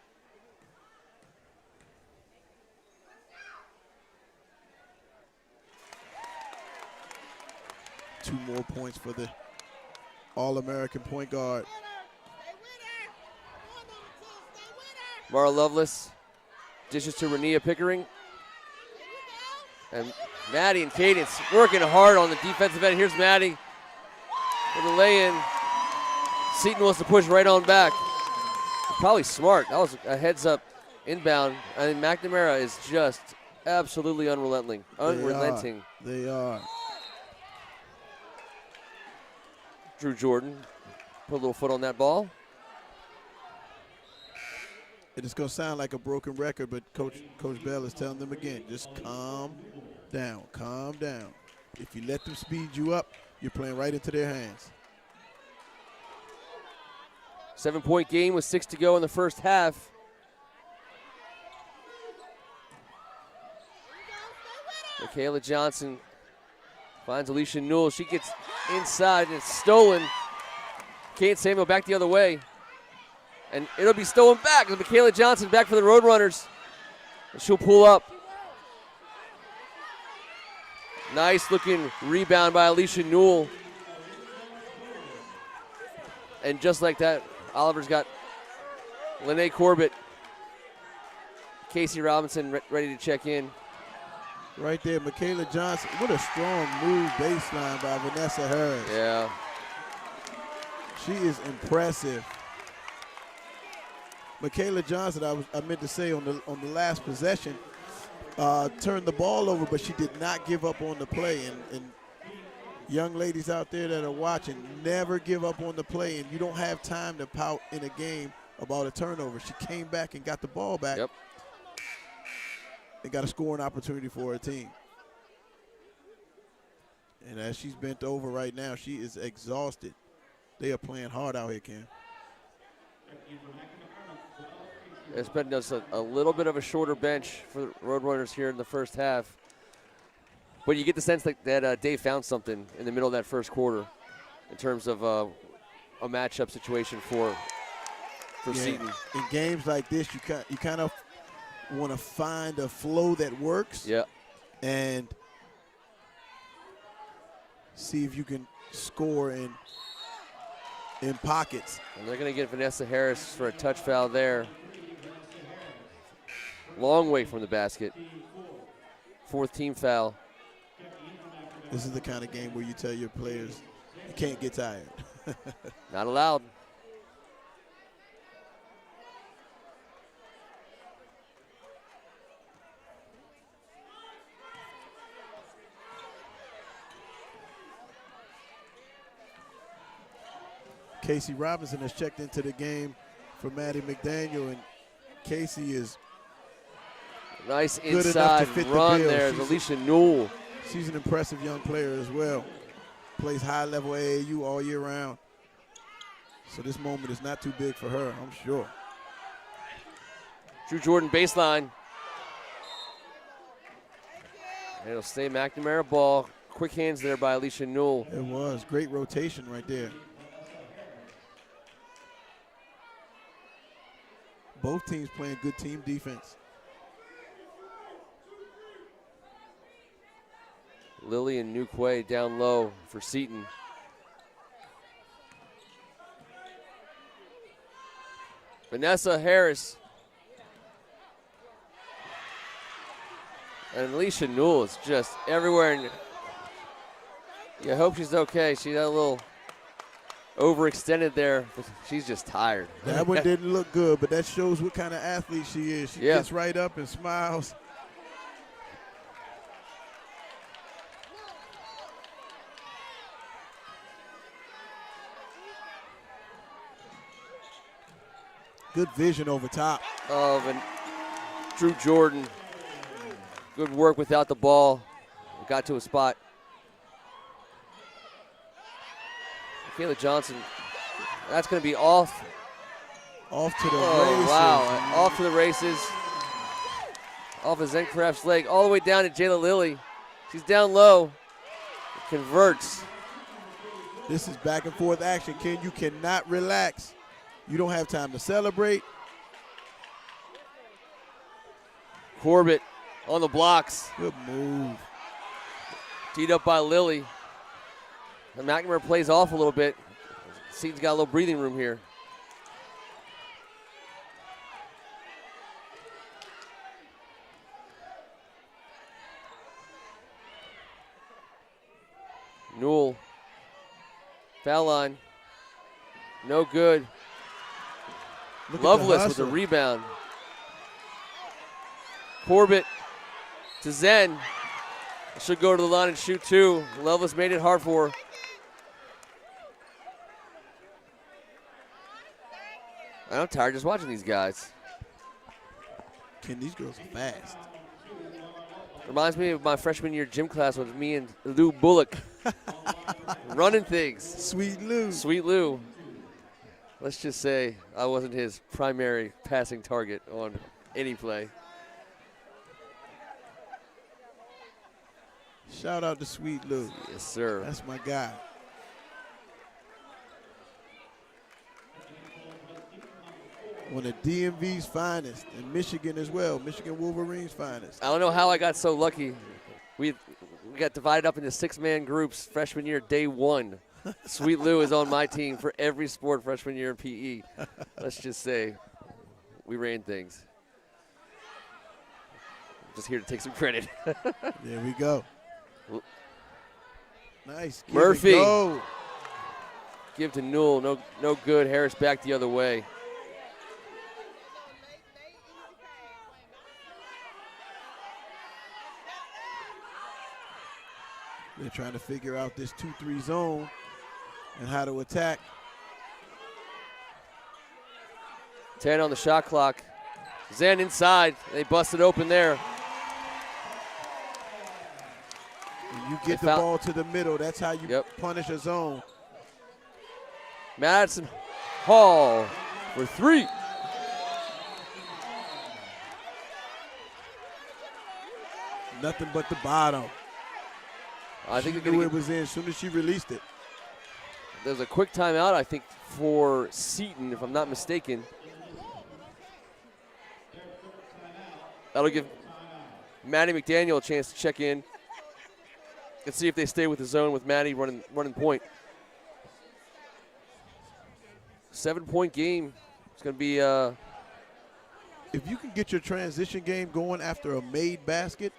C: 2 more points for the All-American point guard.
B: Mara Lovelace dishes to Renia Pickering. And Maddie and Cadence working hard on the defensive end. Here's Maddie with a lay-in. Seton wants to push right on back. Probably smart. That was a heads-up inbound. I mean, McNamara is just absolutely unrelenting.
C: They are.
B: Drew Jordan put a little foot on that ball.
C: It's going to sound like a broken record, but Coach Bell is telling them again, just calm down, calm down. If you let them speed you up, you're playing right into their hands.
B: 7-point game with 6 to go in the first half. Michaela Johnson finds Alicia Newell. She gets inside and it's stolen. Kate Samuel back the other way. And it'll be stolen back with Michaela Johnson back for the Roadrunners. And she'll pull up. Nice looking rebound by Alicia Newell. And just like that, Oliver's got Lene Corbett. Casey Robinson ready to check in.
C: Right there, Michaela Johnson. What a strong move baseline by Vanessa Harris.
B: Yeah.
C: She is impressive. Michaela Johnson, I meant to say on the last possession, turned the ball over, but she did not give up on the play. And young ladies out there that are watching, never give up on the play, and you don't have time to pout in a game about a turnover. She came back and got the ball back.
B: Yep.
C: And got a scoring opportunity for her team. And as she's bent over right now, she is exhausted. They are playing hard out here, Cam.
B: It's been just a little bit of a shorter bench for the Roadrunners here in the first half. But you get the sense that Dave found something in the middle of that first quarter in terms of a matchup situation for Seton.
C: In games like this, you kind of want to find a flow that works.
B: Yeah.
C: And see if you can score in pockets.
B: And they're going to get Vanessa Harris for a touch foul there. Long way from the basket. 4th team foul.
C: This is the kind of game where you tell your players you can't get tired.
B: Not allowed.
C: Casey Robinson has checked into the game for Maddie McDaniel, and Casey is
B: nice
C: good
B: inside
C: enough to fit
B: run
C: the bill.
B: there. Alicia Newell.
C: She's an impressive young player as well. Plays high-level AAU all year round. So this moment is not too big for her, I'm sure.
B: Drew Jordan baseline. And it'll stay McNamara ball. Quick hands there by Alicia Newell.
C: It was. Great rotation right there. Both teams playing good team defense.
B: Lillian Newquay down low for Seton. Vanessa Harris. And Alicia Newell is just everywhere. And you hope she's okay. She got a little overextended there, but she's just tired.
C: That one didn't look good, but that shows what kind of athlete she is. She gets right up and smiles. Good vision over top.
B: And Drew Jordan. Good work without the ball. Got to a spot. Michaela Johnson, that's going to be off.
C: Off to the races.
B: Wow, off to the races. Off of Zencraft's leg, all the way down to Jayla Lilly. She's down low. Converts.
C: This is back and forth action, Ken. You cannot relax. You don't have time to celebrate.
B: Corbett on the blocks.
C: Good move.
B: Teed up by Lilly. And McNamara plays off a little bit. Seton's got a little breathing room here. Newell. Foul line. No good. Loveless with the rebound. Corbett to Zen. Should go to the line and shoot two. Loveless made it hard for her. I'm tired just watching these guys.
C: Ken, these girls are fast.
B: Reminds me of my freshman year gym class with me and Lou Bullock running things.
C: Sweet Lou.
B: Sweet Lou. Let's just say I wasn't his primary passing target on any play.
C: Shout out to Sweet Lou.
B: Yes, sir.
C: That's my guy. One of DMV's finest, and Michigan as well, Michigan Wolverines finest.
B: I don't know how I got so lucky. We got divided up into 6-man groups freshman year, day one. Sweet Lou is on my team for every sport freshman year in PE. Let's just say we ran things. Just here to take some credit.
C: There we go. Nice. Give
B: Murphy.
C: it go.
B: Give to Newell. No good. Harris back the other way.
C: They're trying to figure out this 2-3 zone and how to attack.
B: 10 on the shot clock. Zen inside. They busted open there.
C: When you get the ball to the middle, that's how you punish a zone.
B: Madison Hall for three.
C: Nothing but the bottom.
B: I think
C: she knew it was in as soon as she released it.
B: There's a quick timeout, I think, for Seton, if I'm not mistaken. That'll give Maddie McDaniel a chance to check in and see if they stay with the zone with Maddie running point. 7-point game. It's going to be
C: if you can get your transition game going after a made basket,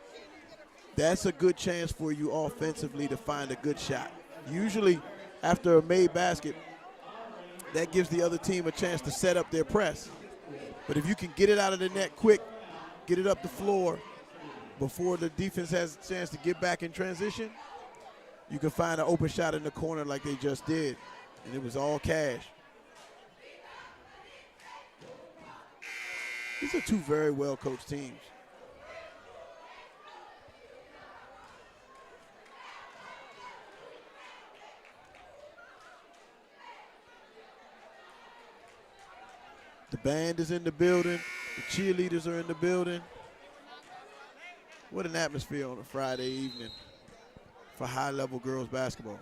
C: that's a good chance for you offensively to find a good shot. Usually after a made basket, that gives the other team a chance to set up their press. But if you can get it out of the net quick, get it up the floor before the defense has a chance to get back in transition, you can find an open shot in the corner like they just did. And it was all cash. These are two very well-coached teams. The band is in the building. The cheerleaders are in the building. What an atmosphere on a Friday evening for high-level girls basketball.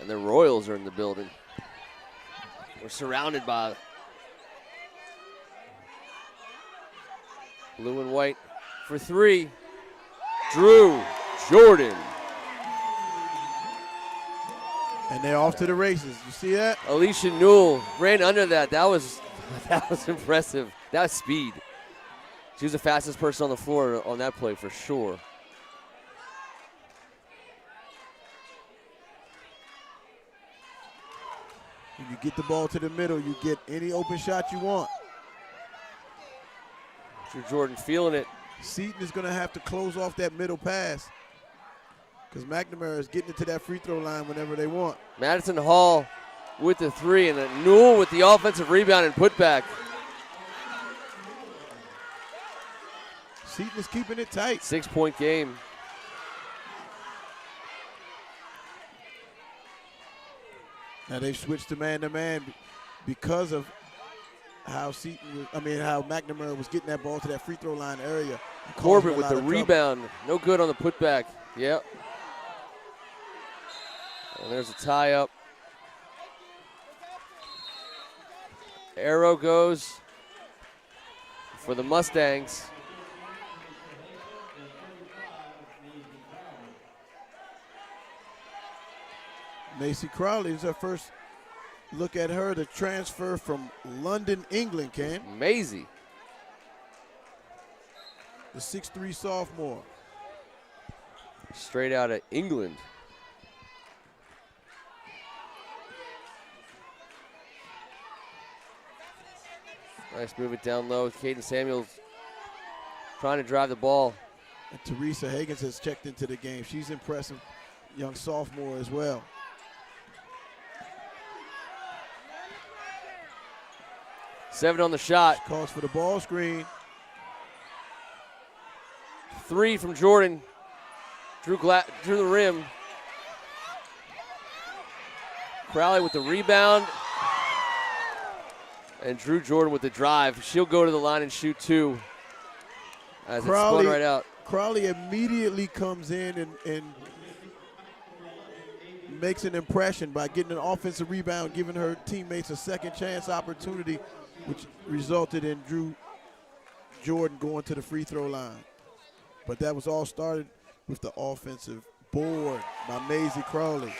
B: And the Royals are in the building. We're surrounded by blue and white for three. Drew Jordan.
C: And they're off to the races. You see that?
B: Alicia Newell ran under that. That was impressive. That was speed. She was the fastest person on the floor on that play for sure.
C: When you get the ball to the middle, you get any open shot you want.
B: Drew Jordan feeling it.
C: Seton is going to have to close off that middle pass because McNamara is getting it to that free throw line whenever they want.
B: Madison Hall with the three, and then Newell with the offensive rebound and putback.
C: Seton is keeping it tight.
B: 6-point game.
C: Now they've switched to man-to-man because of how how McNamara was getting that ball to that free throw line area.
B: Corbett with the rebound. No good on the putback. Yep. And there's a tie up. Arrow goes for the Mustangs.
C: Macy Crowley is her first look at her, the transfer from London, England, Cam.
B: Maisie.
C: The 6'3 sophomore.
B: Straight out of England. Nice move it down low. Caden Samuels trying to drive the ball.
C: And Teresa Higgins has checked into the game. She's impressive, young sophomore as well.
B: Seven on the shot.
C: Calls for the ball screen.
B: 3 from Jordan. Drew the rim. Crowley with the rebound. And Drew Jordan with the drive. She'll go to the line and shoot 2. As it's spun right out.
C: Crowley immediately comes in and makes an impression by getting an offensive rebound, giving her teammates a second chance opportunity, which resulted in Drew Jordan going to the free throw line. But that was all started with the offensive board by Maisie Crowley.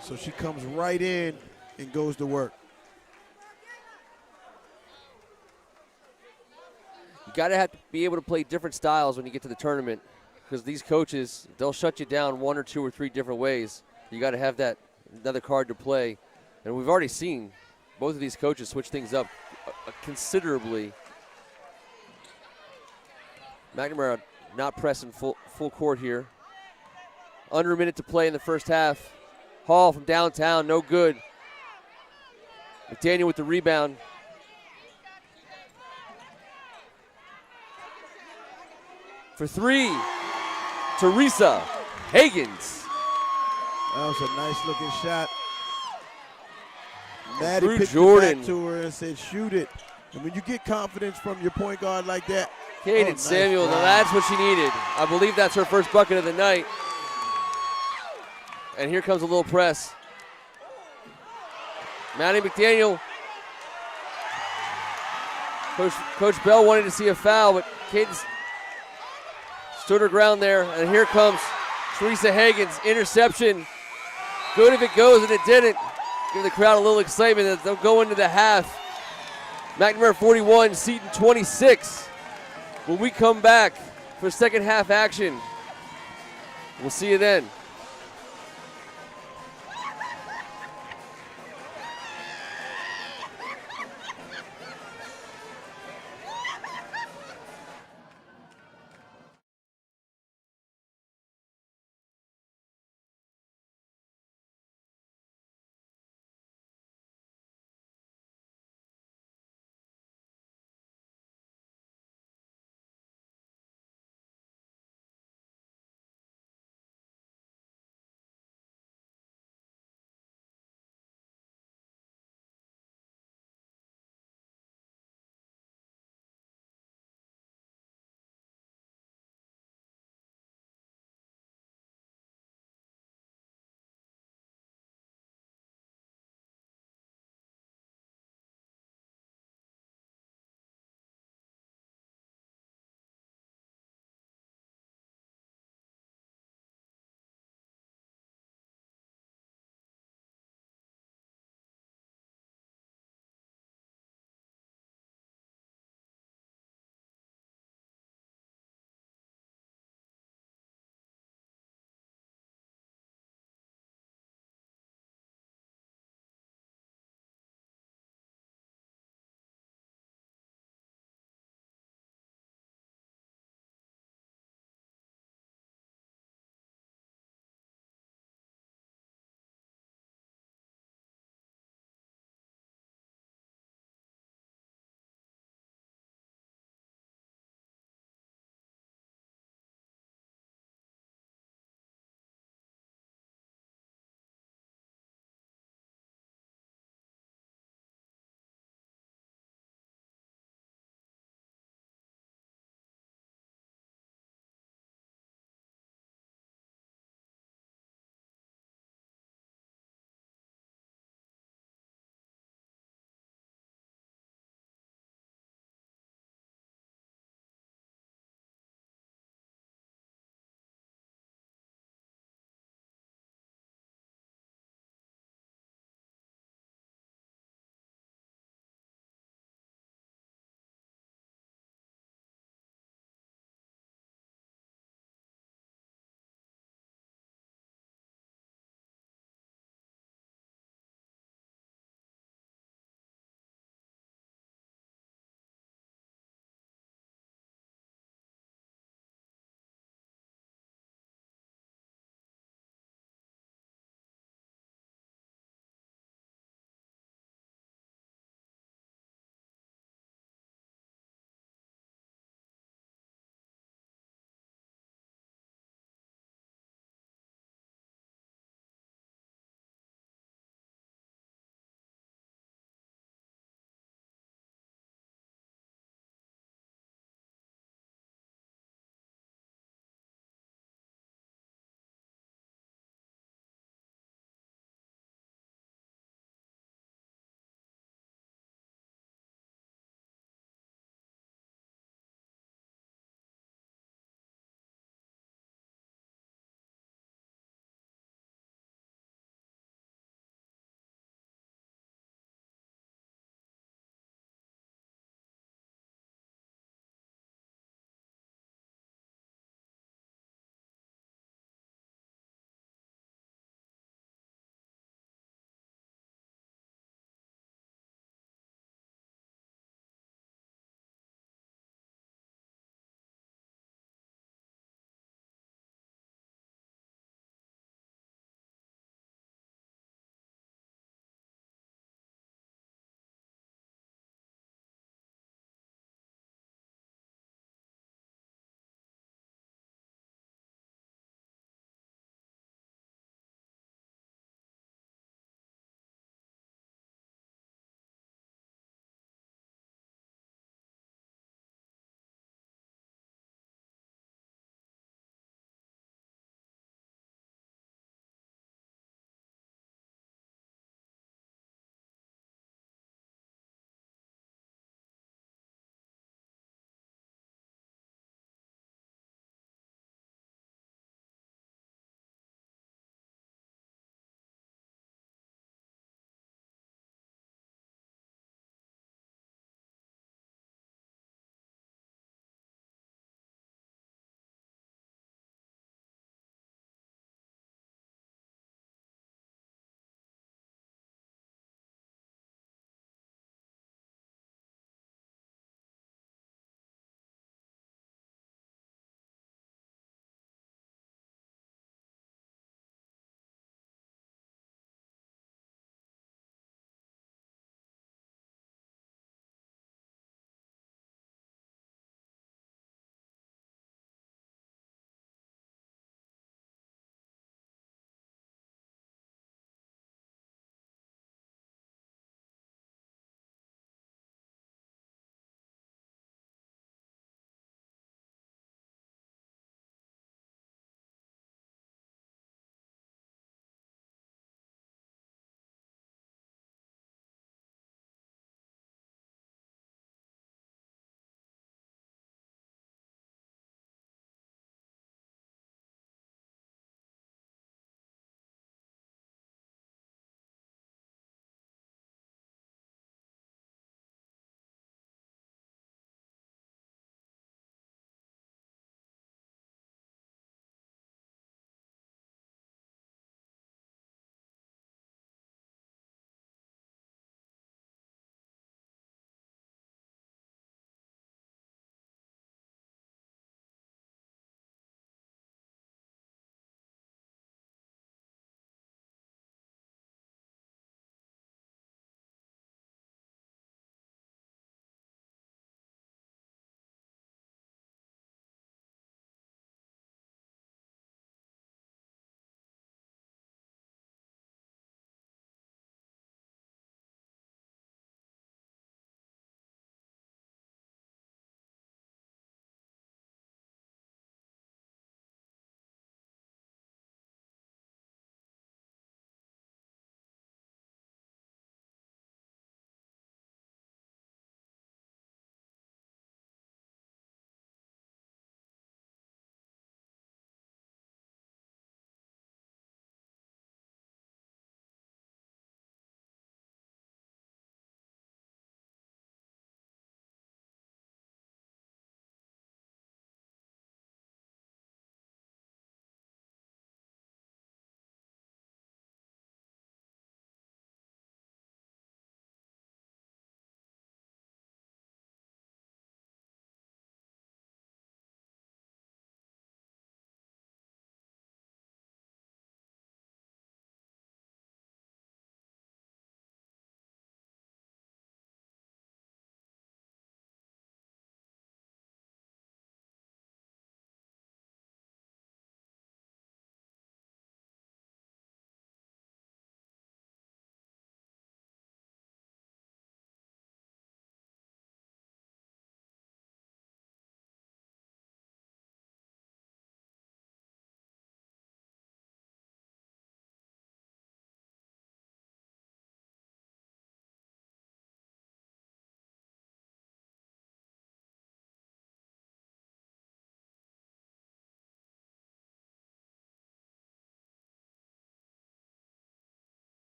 C: So she comes right in and goes to work.
B: You got to have to be able to play different styles when you get to the tournament, because these coaches, they'll shut you down 1 or 2 or 3 different ways. You got to have that another card to play. And we've already seen both of these coaches switch things up considerably. McNamara not pressing full court here. Under a minute to play in the first half. Hall from downtown, no good. McDaniel with the rebound. For 3, Teresa Higgins.
C: That was a nice looking shot. Maddie picked
B: Jordan.
C: it back to her and said, shoot it. And when you get confidence from your point guard like that.
B: Caden Samuel, now that's what she needed. I believe that's her first bucket of the night. And here comes a little press. Maddie McDaniel. Coach Bell wanted to see a foul, but Caden stood her ground there, and here comes Teresa Higgins. Interception. Good if it goes, and it didn't. Give the crowd a little excitement as they'll go into the half. McNamara 41, Seton 26. When we come back for second half action, we'll see you then.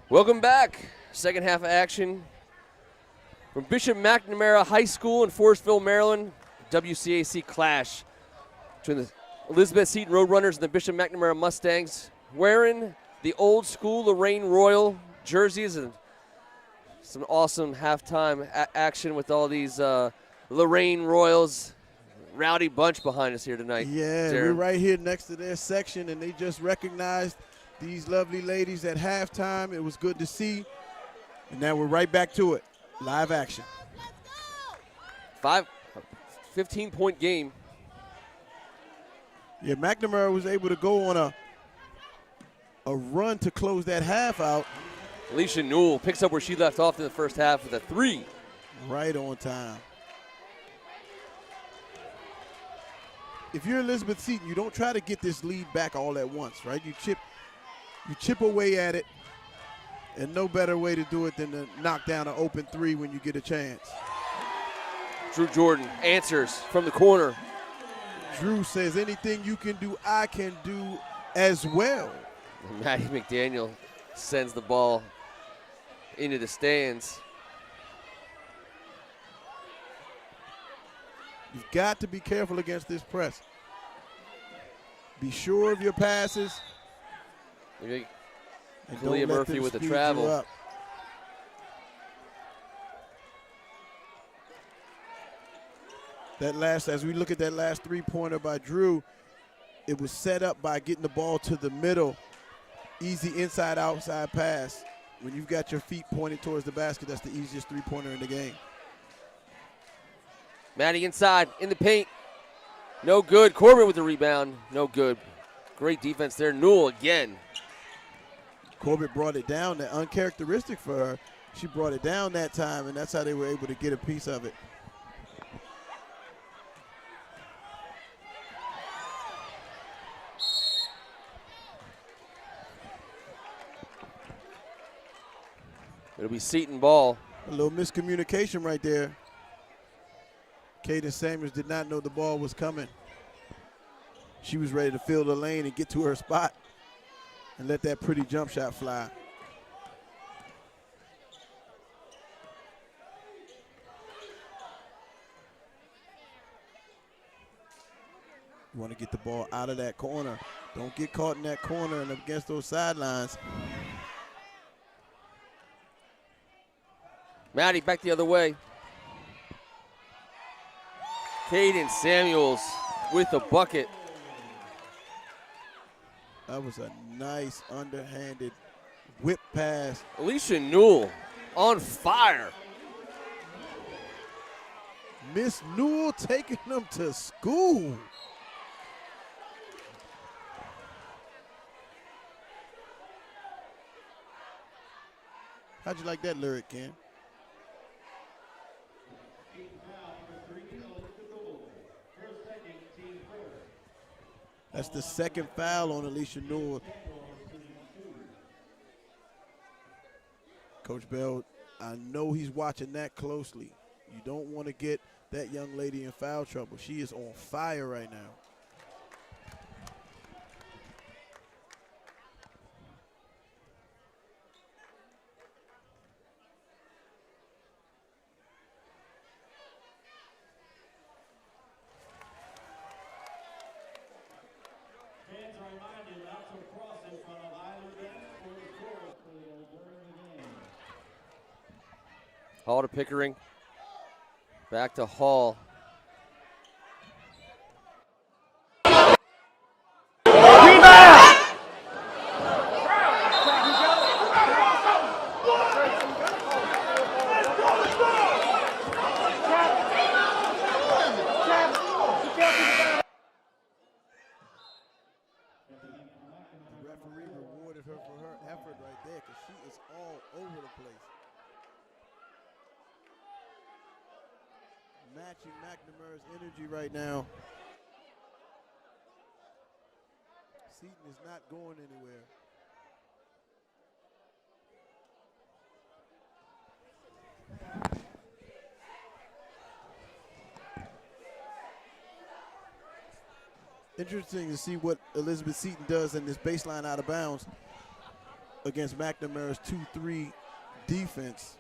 B: Welcome back. Second half of action from Bishop McNamara High School in Forestville, Maryland. WCAC clash between the Elizabeth Seton Roadrunners and the Bishop McNamara Mustangs, wearing the old school Reine Royal jerseys, and some awesome halftime action with all these Reine Royals. Rowdy bunch behind us here tonight.
C: Yeah,
B: Darren.
C: we're right here next to their section, and they just recognized these lovely ladies at halftime. It was good to see. And now we're right back to it. Live action.
B: 15-point game.
C: Yeah, McNamara was able to go on a run to close that half out.
B: Alicia Newell picks up where she left off in the first half with a 3.
C: Right on time. If you're Elizabeth Seton, you don't try to get this lead back all at once, right? You chip away at it, and no better way to do it than to knock down an open 3 when you get a chance.
B: Drew Jordan answers from the corner.
C: Drew says, anything you can do, I can do as well.
B: Maddie McDaniel sends the ball into the stands.
C: You've got to be careful against this press. Be sure of your passes.
B: And
C: Kalia
B: Murphy with the travel.
C: As we look at that last three-pointer by Drew, it was set up by getting the ball to the middle. Easy inside-outside pass. When you've got your feet pointed towards the basket, that's the easiest three-pointer in the game.
B: Maddie inside, in the paint. No good. Corbin with the rebound. No good. Great defense there. Newell again.
C: Corbett brought it down. That uncharacteristic for her. She brought it down that time, and that's how they were able to get a piece of it.
B: It'll be Seton ball.
C: A little miscommunication right there. Kaden Samuels did not know the ball was coming. She was ready to fill the lane and get to her spot and let that pretty jump shot fly. You want to get the ball out of that corner. Don't get caught in that corner and against those sidelines.
B: Maddie back the other way. Kaden Samuels with the bucket.
C: That was a nice underhanded whip pass.
B: Alicia Newell on fire.
C: Miss Newell taking them to school. How'd you like that lyric, Ken? That's the second foul on Alicia Newell. Coach Bell, I know he's watching that closely. You don't want to get that young lady in foul trouble. She is on fire right now.
B: Hall to Pickering. Back to Hall.
C: The referee rewarded her for her effort right there because she is all over the place. Matching McNamara's energy right now. Seton is not going anywhere. Interesting to see what Elizabeth Seton does in this baseline out of bounds. against McNamara's 2-3 defense.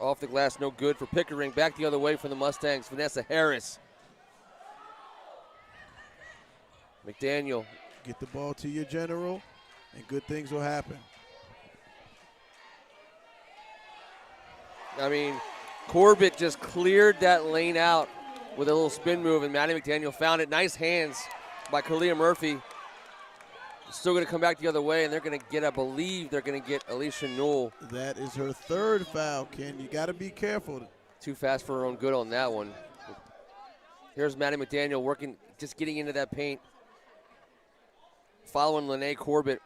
B: Off the glass, no good for Pickering. Back the other way for the Mustangs, Vanessa Harris. McDaniel.
C: Get the ball to your general, and good things will happen.
B: I mean, Corbett just cleared that lane out with a little spin move, and Maddie McDaniel found it. Nice hands by Kalia Murphy. Still going to come back the other way, and they're going to get, I believe, they're going to get Alicia Newell.
C: That is her third foul, Ken. You got to be careful.
B: Too fast for her own good on that one. Here's Maddie McDaniel working, just getting into that paint. Following Lene Corbett.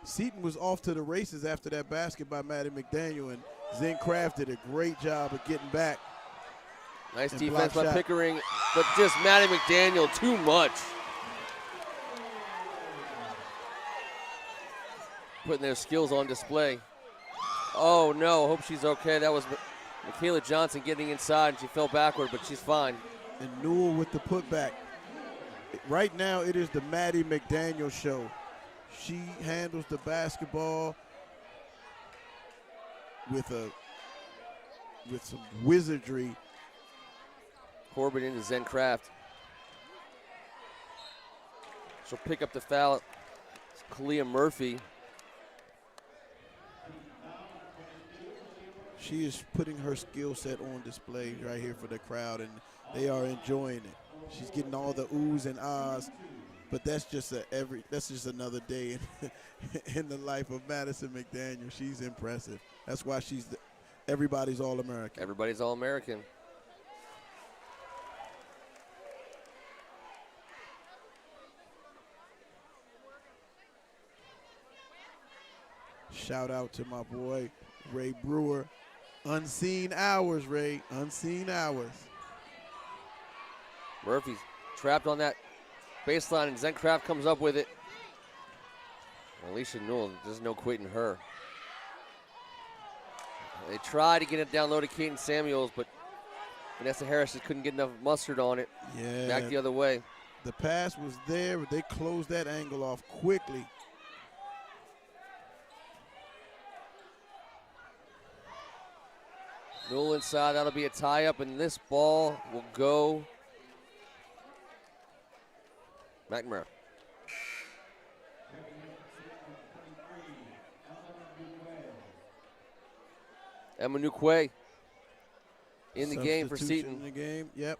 C: Seton was off to the races after that basket by Maddie McDaniel, and Zen Craft did a great job of getting back.
B: Nice defense by Pickering, but just Maddie McDaniel, too much. Putting their skills on display. Oh no, hope she's okay. That was Michaela Johnson getting inside, and she fell backward, but she's fine.
C: And Newell with the putback. Right now, it is the Maddie McDaniel show. She handles the basketball with some wizardry.
B: Corbett into Zen Craft. She'll pick up the foul. It's Kalia Murphy.
C: She is putting her skill set on display right here for the crowd, and they are enjoying it. She's getting all the oohs and ahs, but that's just another day in the life of Madison McDaniel. She's impressive. That's why she's everybody's All-American.
B: Everybody's All-American.
C: Shout out to my boy Ray Brewer. Unseen hours, Ray. Unseen hours.
B: Murphy's trapped on that baseline, and Zencraft comes up with it. Alicia Newell, there's no quitting her. They tried to get it down low to Keaton Samuels, but Vanessa Harris just couldn't get enough mustard on it.
C: Yeah.
B: Back the other way.
C: The pass was there, but they closed that angle off quickly.
B: Newell inside, that'll be a tie-up, and this ball will go McNamara. Emma Nukwe in the game for Seton.
C: In the game, yep.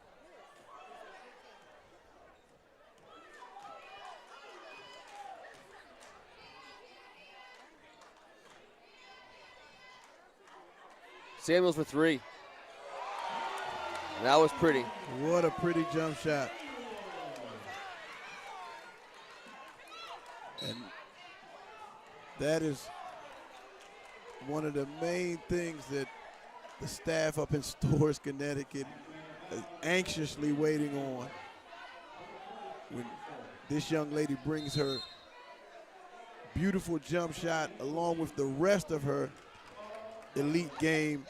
B: Samuels for three. That was pretty.
C: What a pretty jump shot. And that is one of the main things that the staff up in Storrs, Connecticut is anxiously waiting on. When this young lady brings her beautiful jump shot along with the rest of her elite game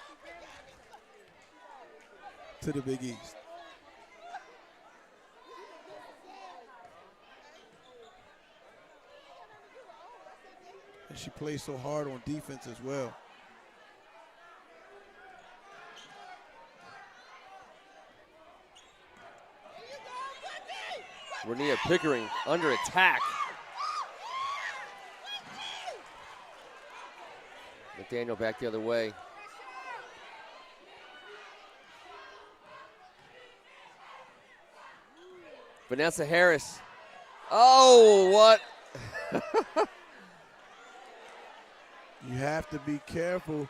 C: to the Big East. And she plays so hard on defense as well.
B: Renia Pickering under attack. McDaniel back the other way. Vanessa Harris. Oh, what?
C: You have to be careful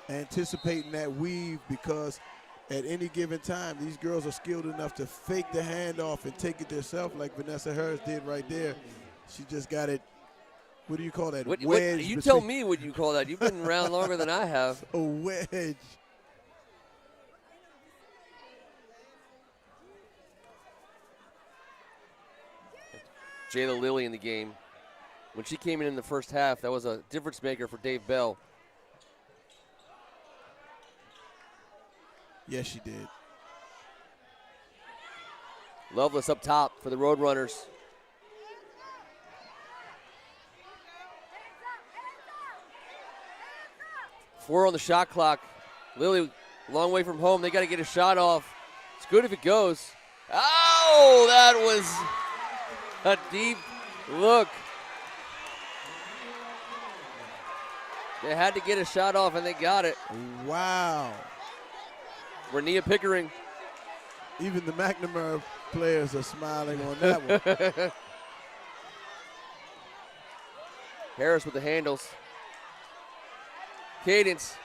C: anticipating that weave, because at any given time, these girls are skilled enough to fake the handoff and take it themselves like Vanessa Harris did right there. She just got it. What do you call that? Wedge.
B: You tell me what you call that. You've been around longer than I have.
C: A wedge.
B: Jayla Lilly in the game. When she came in the first half, that was a difference maker for Dave Bell.
C: Yes, she did.
B: Lovelace up top for the Roadrunners. Four on the shot clock. Lily, long way from home. They got to get a shot off. It's good if it goes. Oh, that was a deep look. They had to get a shot off, and they got it.
C: Wow.
B: Reine Pickering.
C: Even the McNamara players are smiling on that one.
B: Harris with the handles. Cadence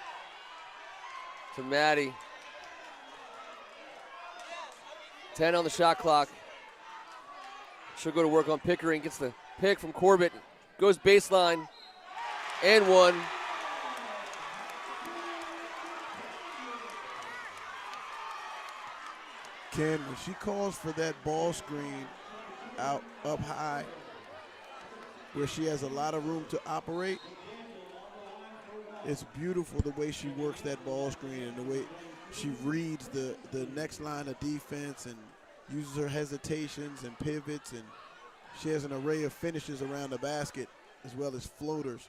B: to Maddie. 10 on the shot clock. She'll go to work on Pickering. Gets the pick from Corbett. Goes baseline. And one.
C: Ken, when she calls for that ball screen out up high, where she has a lot of room to operate, it's beautiful the way she works that ball screen and the way she reads the next line of defense and uses her hesitations and pivots, and she has an array of finishes around the basket as well as floaters.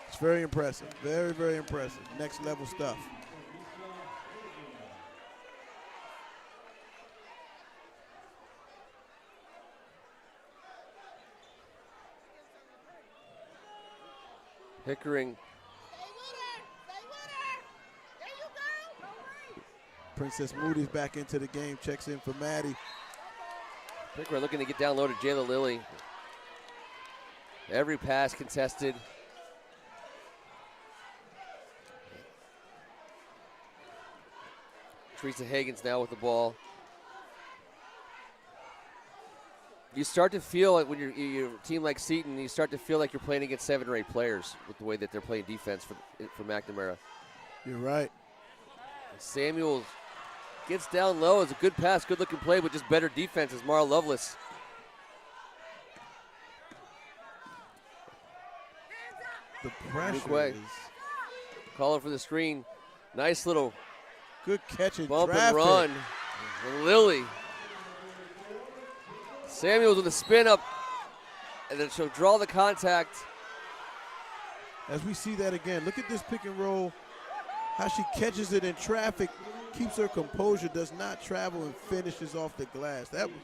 C: It's very impressive, very, very impressive. Next level stuff.
B: Pickering.
C: Princess Moody's back into the game, checks in for Maddie.
B: Pickering looking to get down low to Jayla Lilly. Every pass contested. Teresa Higgins now with the ball. You start to feel like when you're a team like Seton, you start to feel like you're playing against 7 or 8 players with the way that they're playing defense for McNamara.
C: You're right.
B: Samuels gets down low. It's a good pass, good looking play, but just better defense as Mara Lovelace.
C: The pressure
B: Nukwe.
C: is
B: Calling for the screen. Nice little
C: good catch in
B: bump
C: traffic.
B: and run. And Lily. Samuels with a spin up, and then she'll draw the contact.
C: As we see that again, look at this pick and roll, how she catches it in traffic, keeps her composure, does not travel, and finishes off the glass. That was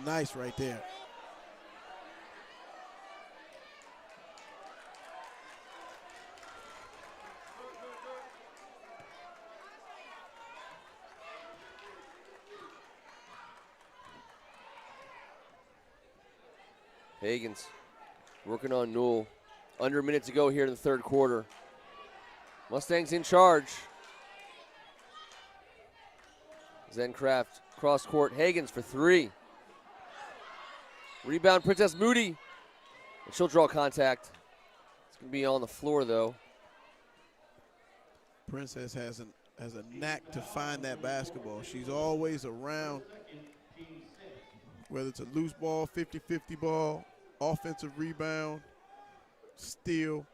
C: nice right there.
B: Higgins working on Newell. Under a minute to go here in the third quarter. Mustangs in charge. Zencraft cross court. Higgins for 3. Rebound Princess Moody. And she'll draw contact. It's going to be on the floor though.
C: Princess has a knack to find that basketball. She's always around, whether it's a loose ball, 50-50 ball, offensive rebound, steal.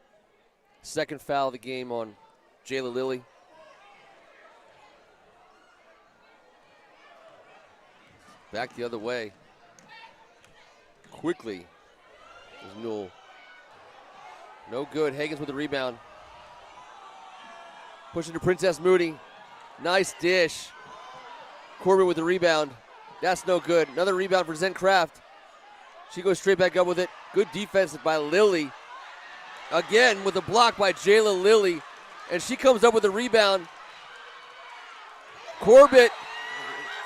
B: Second foul of the game on Jayla Lilly. Back the other way. Quickly is Newell. No good. Higgins with the rebound. Pushing to Princess Moody. Nice dish. Corbin with the rebound. That's no good. Another rebound for Zencraft. She goes straight back up with it. Good defense by Lilly. Again with a block by Jayla Lilly. And she comes up with a rebound. Corbett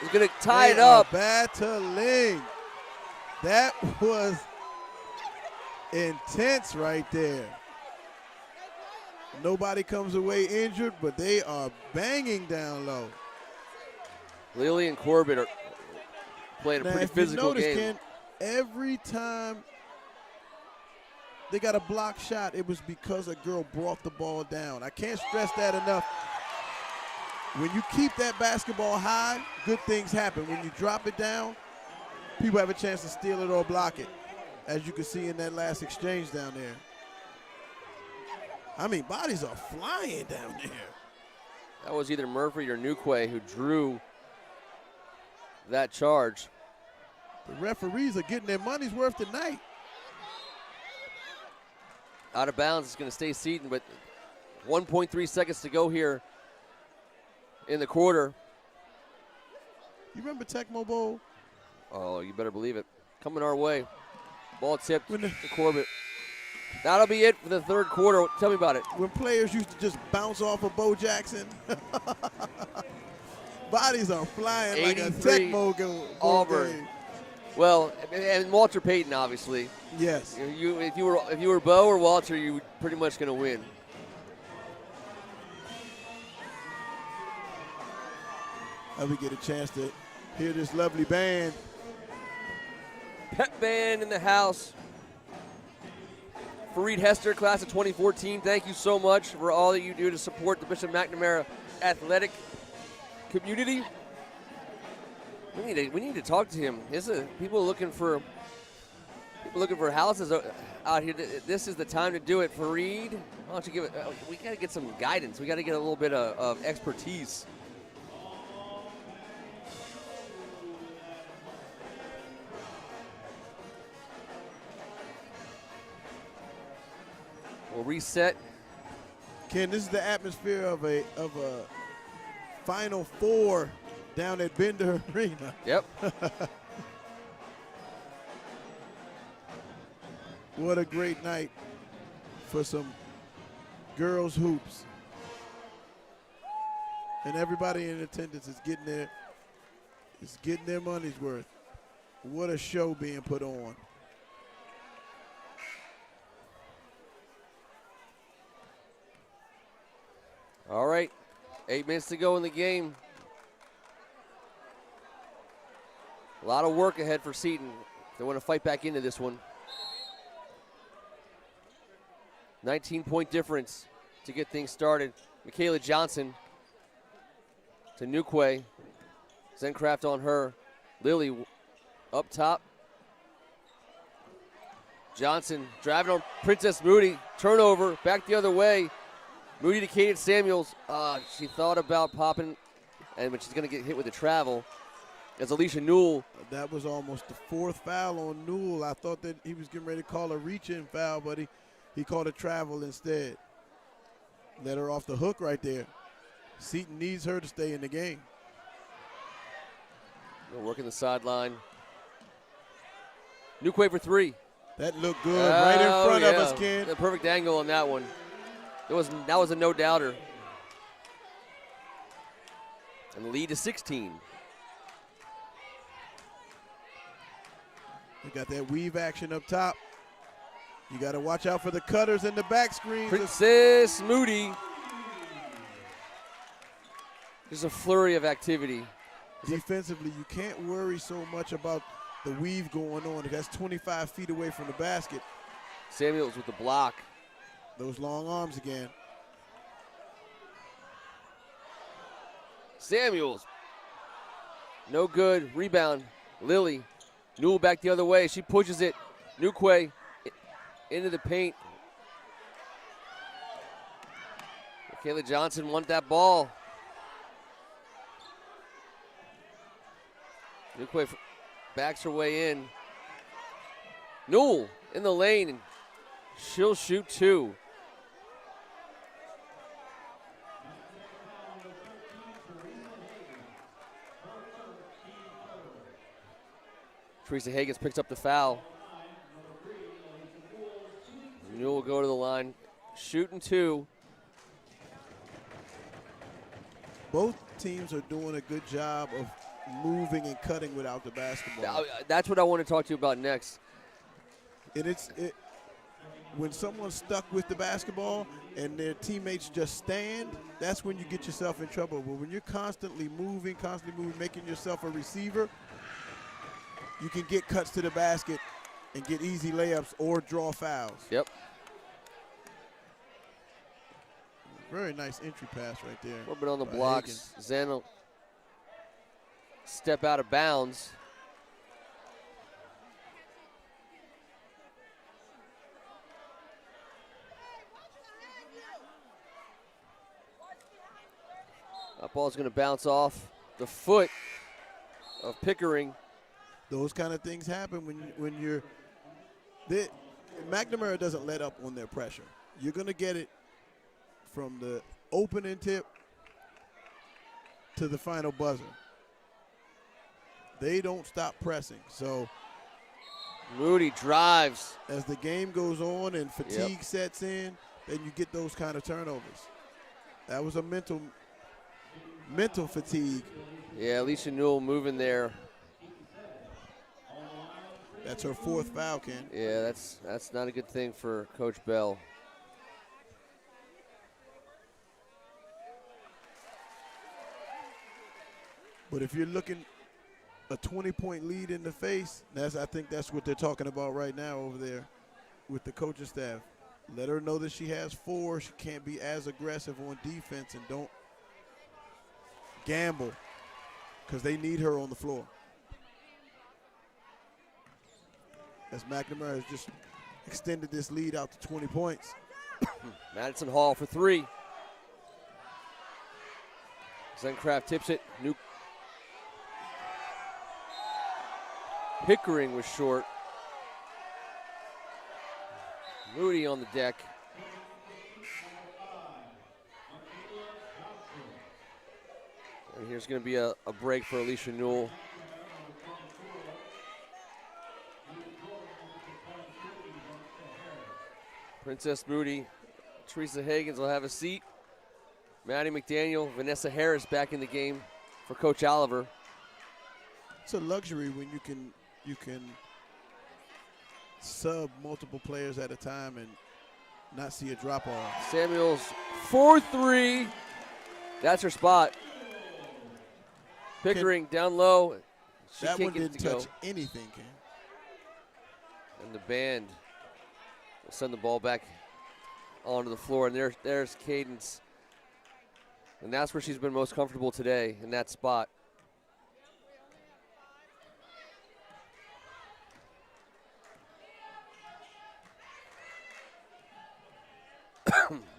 B: is going to tie it up.
C: Battling. That was intense right there. Nobody comes away injured, but they are banging down low.
B: Lilly and Corbett are playing a
C: Now,
B: pretty
C: if
B: physical
C: you notice,
B: game.
C: Ken, every time they got a block shot, it was because a girl brought the ball down. I can't stress that enough. When you keep that basketball high, good things happen. When you drop it down, people have a chance to steal it or block it, as you can see in that last exchange down there. I mean, bodies are flying down there.
B: That was either Murphy or Nukwe who drew that charge.
C: The referees are getting their money's worth tonight.
B: Out of bounds, it's going to stay Seton, but 1.3 seconds to go here in the quarter.
C: You remember Tecmo Bowl?
B: Oh, you better believe it. Coming our way. Ball tipped to Corbett. That'll be it for the third quarter. Tell me about it.
C: When players used to just bounce off of Bo Jackson. Bodies are flying like a Tecmo Bowl
B: Auburn.
C: game.
B: Well, and Walter Payton, obviously.
C: Yes.
B: If you were Bo or Walter, you were pretty much going to win.
C: Now we get a chance to hear this lovely band.
B: Pep band in the house. Fareed Hester, class of 2014, thank you so much for all that you do to support the Bishop McNamara athletic community. We need to talk to him. People looking for houses out here. This is the time to do it. Fareed, why don't you give it? We got to get some guidance. We got to get a little bit of expertise. We'll reset.
C: Ken, this is the atmosphere of a Final Four down at Bender Arena.
B: Yep.
C: What a great night for some girls hoops. And everybody in attendance is getting their money's worth. What a show being put on.
B: All right, 8 minutes to go in the game. A lot of work ahead for Seton. They want to fight back into this one. 19-point difference to get things started. Michaela Johnson to Nukwe. Zencraft on her. Lily up top. Johnson driving on Princess Moody. Turnover, back the other way. Moody to Kaden Samuels. She thought about popping, but she's going to get hit with the travel. As Alicia Newell.
C: That was almost the fourth foul on Newell. I thought that he was getting ready to call a reach-in foul, but he called a travel instead. Let her off the hook right there. Seton needs her to stay in the game.
B: Working the sideline. Nukwe for three.
C: That looked good right in front of us, Ken.
B: The perfect angle on that one. That was a no-doubter. And the lead is 16.
C: We got that weave action up top. You got to watch out for the cutters and the back screens.
B: Princess Moody. There's a flurry of activity.
C: Defensively, you can't worry so much about the weave going on. That's 25 feet away from the basket.
B: Samuels with the block.
C: Those long arms again.
B: Samuels. No good. Rebound. Lily. Newell back the other way. She pushes it. Nukwe into the paint. Michaela Johnson want that ball. Nukwe backs her way in. Newell in the lane, and she'll shoot two. Teresa Higgins picks up the foul. Newell will go to the line, shooting two.
C: Both teams are doing a good job of moving and cutting without the basketball.
B: That's what I want to talk to you about next.
C: And when someone's stuck with the basketball and their teammates just stand, that's when you get yourself in trouble. But when you're constantly moving, making yourself a receiver, you can get cuts to the basket and get easy layups or draw fouls.
B: Yep.
C: Very nice entry pass right there.
B: A little bit on the blocks. Zen will step out of bounds. That ball's going to bounce off the foot of Pickering.
C: Those kind of things happen when you're McNamara doesn't let up on their pressure. You're going to get it from the opening tip to the final buzzer. They don't stop pressing. So
B: Moody drives.
C: as the game goes on and fatigue sets in, then you get those kind of turnovers. That was a mental fatigue.
B: Yeah, Alicia Newell moving there.
C: That's her 4th foul, Ken.
B: Yeah, that's not a good thing for Coach Bell.
C: But if you're looking a 20-point lead in the face, I think that's what they're talking about right now over there with the coaching staff. Let her know that she has 4. She can't be as aggressive on defense, and don't gamble because they need her on the floor. As McNamara has just extended this lead out to 20 points.
B: Madison Hall for 3. Zencraft tips it. Pickering was short. Moody on the deck. And here's going to be a break for Alicia Newell. Princess Moody, Teresa Higgins will have a seat. Maddie McDaniel, Vanessa Harris back in the game for Coach Oliver.
C: It's a luxury when you can sub multiple players at a time and not see a drop off.
B: Samuels 4-3. That's her spot. Pickering down low. She
C: that
B: can't
C: one
B: get
C: didn't
B: it to
C: touch
B: go.
C: anything, Ken.
B: And the band will send the ball back onto the floor. And there's Cadence. And that's where she's been most comfortable today, in that spot.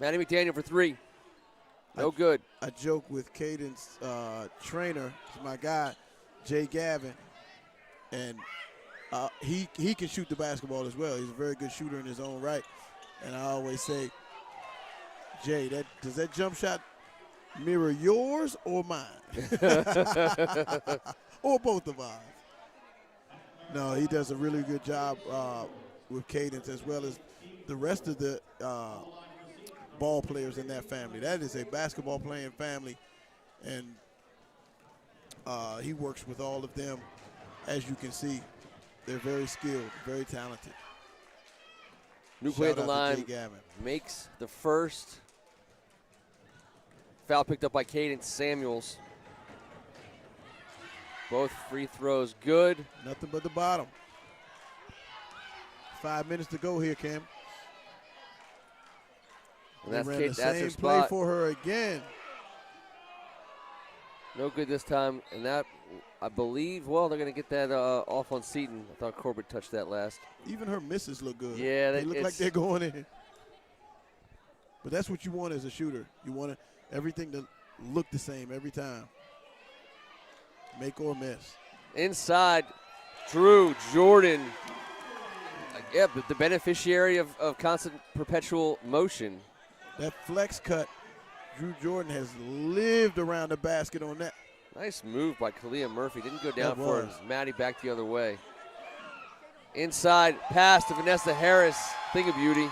B: Maddie McDaniel for 3. No good.
C: I joke with Cadence trainer, my guy, Jay Gavin, and he can shoot the basketball as well. He's a very good shooter in his own right. And I always say, Jay, does that jump shot mirror yours or mine? Or both of ours? No, he does a really good job with Cadence as well as the rest of the ball players in that family. That is a basketball playing family, and he works with all of them. As you can see, they're very skilled, very talented.
B: New play at the
C: Shout out to
B: line
C: Jay Gavin.
B: makes the first. Foul picked up by Cadence Samuels. Both free throws good.
C: Nothing but the bottom. 5 minutes to go here, Cam.
B: And
C: They
B: that's
C: ran
B: Kate,
C: the
B: that's her
C: same play
B: spot.
C: for her again.
B: No good this time. And that, I believe, well, they're going to get that off on Seton. I thought Corbett touched that last.
C: Even her misses look good.
B: Yeah,
C: they look like they're going in. But that's what you want as a shooter. You want everything to look the same every time. Make or miss.
B: Inside, Drew Jordan. Yeah, but the beneficiary of constant perpetual motion.
C: That flex cut, Drew Jordan has lived around the basket on that.
B: Nice move by Kalia Murphy. Didn't go down
C: That
B: for it.
C: was.
B: Maddie back the other way. Inside pass to Vanessa Harris. Thing of beauty.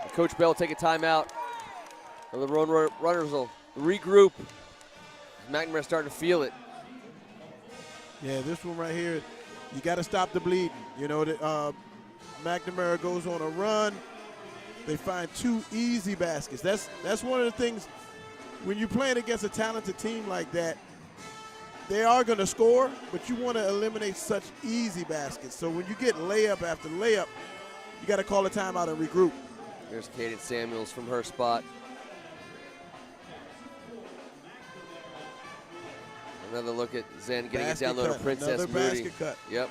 B: And Coach Bell take a timeout. And the runners will regroup. McNamara starting to feel it.
C: Yeah, this one right here, you got to stop the bleeding. You know, McNamara goes on a run. They find 2 easy baskets. That's one of the things when you're playing against a talented team like that. They are going to score, but you want to eliminate such easy baskets. So when you get layup after layup, you got to call a timeout and regroup.
B: There's Cadence Samuels from her spot. Another look at Zen getting
C: Basket
B: it down low to
C: cut,
B: Princess
C: another
B: Moody.
C: basket cut.
B: Yep.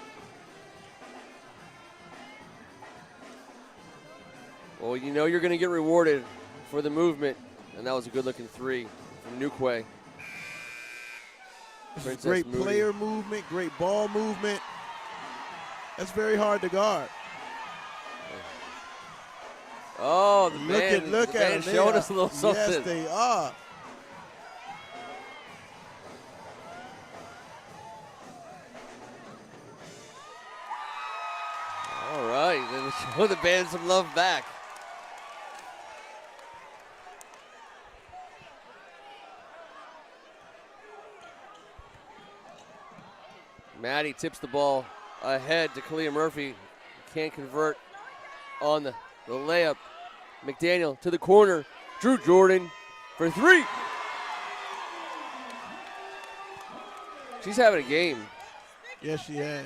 B: Well, you know you're going to get rewarded for the movement, and that was a good-looking 3 from Nukwe.
C: Great player movement, great ball movement. That's very hard to guard.
B: Oh, the band.
C: Look at them.
B: Showing us a little something.
C: Yes, they are.
B: All right, then show the band some love back. Maddie tips the ball ahead to Kalia Murphy. Can't convert on the layup. McDaniel to the corner. Drew Jordan for three. She's having a game.
C: Yes, she has.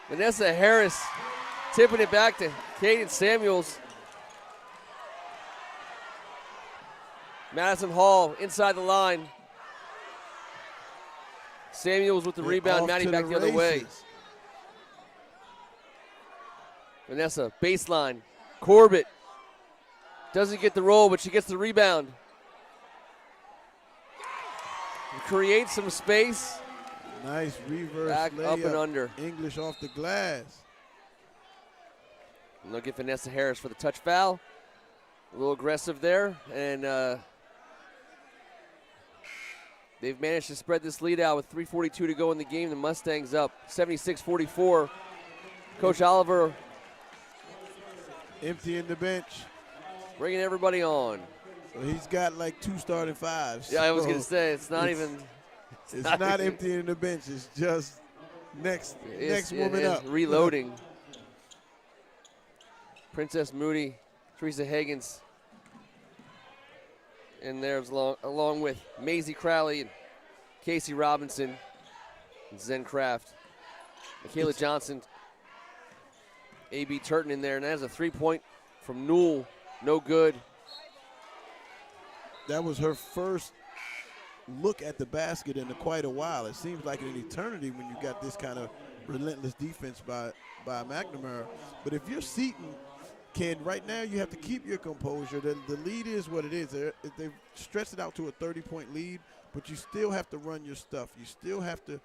B: Vanessa Harris tipping it back to Kaden Samuels. Madison Hall inside the line. Samuels with the rebound. Maddie back the other way. Vanessa, baseline. Corbett doesn't get the roll, but she gets the rebound. Creates some space.
C: Nice reverse
B: back
C: layup.
B: Up and under.
C: English off the glass.
B: And they'll get Vanessa Harris for the touch foul. A little aggressive there, and they've managed to spread this lead out with 3:42 to go in the game. The Mustangs up 76-44. Coach Oliver
C: emptying the bench.
B: Bringing everybody on.
C: So he's got like 2 starting fives.
B: Yeah, I was going to say, it's not
C: emptying the bench. It's just next woman up.
B: Reloading. Princess Moody, Teresa Higgins in there along with Maisie Crowley and Casey Robinson and Zen Kraft. Michaela Johnson, A.B. Turton in there, and that has a 3-point from Newell. No good.
C: That was her first look at the basket in quite a while. It seems like an eternity when you got this kind of relentless defense by McNamara. But if you're Seton, right now you have to keep your composure. The lead is what it is. They've stretched it out to a 30-point lead, but you still have to run your stuff. You still have to,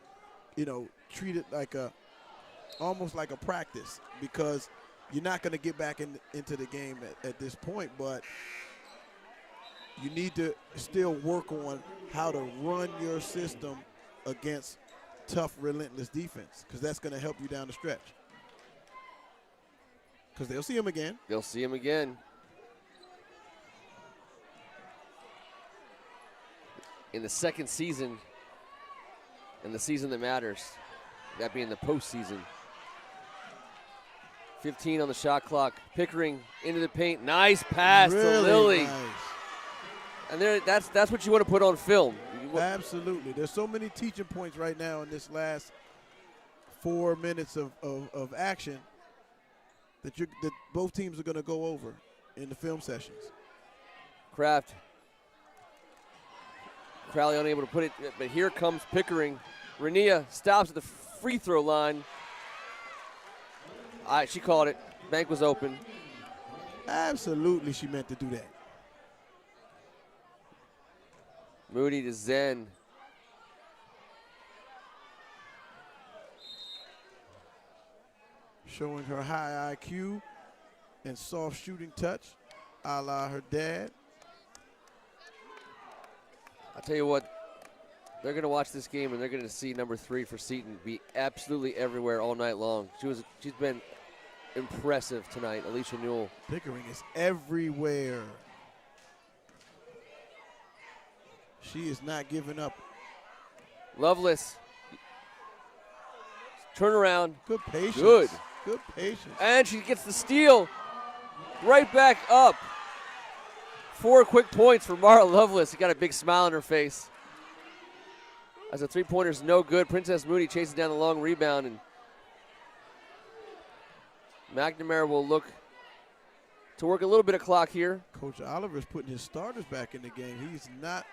C: treat it like almost like a practice, because you're not going to get back into the game at this point, but you need to still work on how to run your system against tough, relentless defense, because that's going to help you down the stretch. Because they'll see him again.
B: They'll see him again. In the second season, and the season that matters, that being the postseason. 15 on the shot clock. Pickering into the paint. Nice pass to Lily.
C: Nice.
B: And that's what you want to put on film.
C: Absolutely. There's so many teaching points right now in this last 4 minutes of action that both teams are going to go over in the film sessions.
B: Kraft. Crowley unable to put it, but here comes Pickering. Renia stops at the free throw line. She called it. Bank was open.
C: Absolutely, she meant to do that.
B: Moody to Zen.
C: Showing her high IQ and soft shooting touch, a la her dad.
B: I'll tell you what, they're going to watch this game and they're going to see number 3 for Seton be absolutely everywhere all night long. She's been impressive tonight, Alicia Newell.
C: Pickering is everywhere. She is not giving up.
B: Loveless. Turnaround.
C: Good patience. Good patience.
B: And she gets the steal. Right back up. 4 quick points for Mara Loveless. She got a big smile on her face. As a 3-pointer's no good. Princess Moody chases down the long rebound, and McNamara will look to work a little bit of clock here.
C: Coach Oliver's putting his starters back in the game. He's not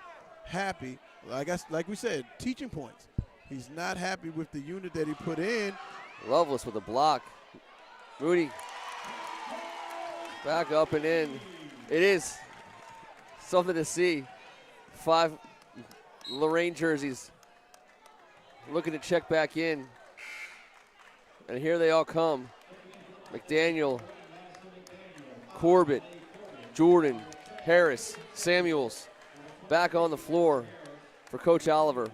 C: happy. Like we said, teaching points. He's not happy with the unit that he put in.
B: Loveless with a block. Moody back up and in. It is something to see. 5 Lorraine jerseys looking to check back in. And here they all come. McDaniel, Corbett, Jordan, Harris, Samuels back on the floor for Coach Oliver.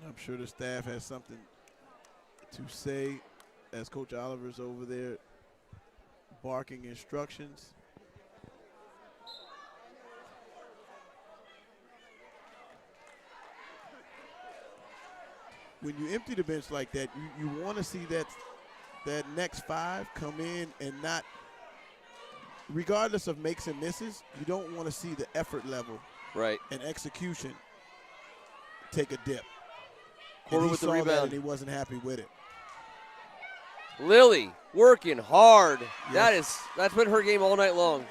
C: I'm sure the staff has something to say as Coach Oliver's over there barking instructions. When you empty the bench like that, you want to see that next 5 come in and not, regardless of makes and misses, you don't want to see the effort level and execution take a dip.
B: Corbett
C: And
B: with the
C: saw that
B: rebound.
C: and he wasn't happy with it.
B: Lily working hard.
C: Yes.
B: That's been her game all night long.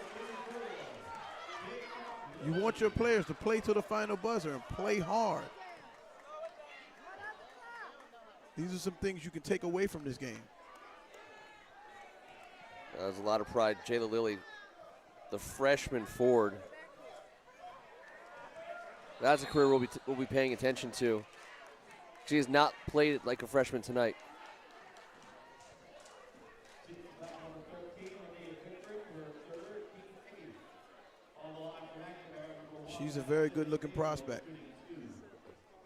C: You want your players to play to the final buzzer and play hard. These are some things you can take away from this game.
B: There's a lot of pride. Jayla Lilly, the freshman forward. That's a career we'll be paying attention to. She has not played it like a freshman tonight.
C: She's a very good-looking prospect.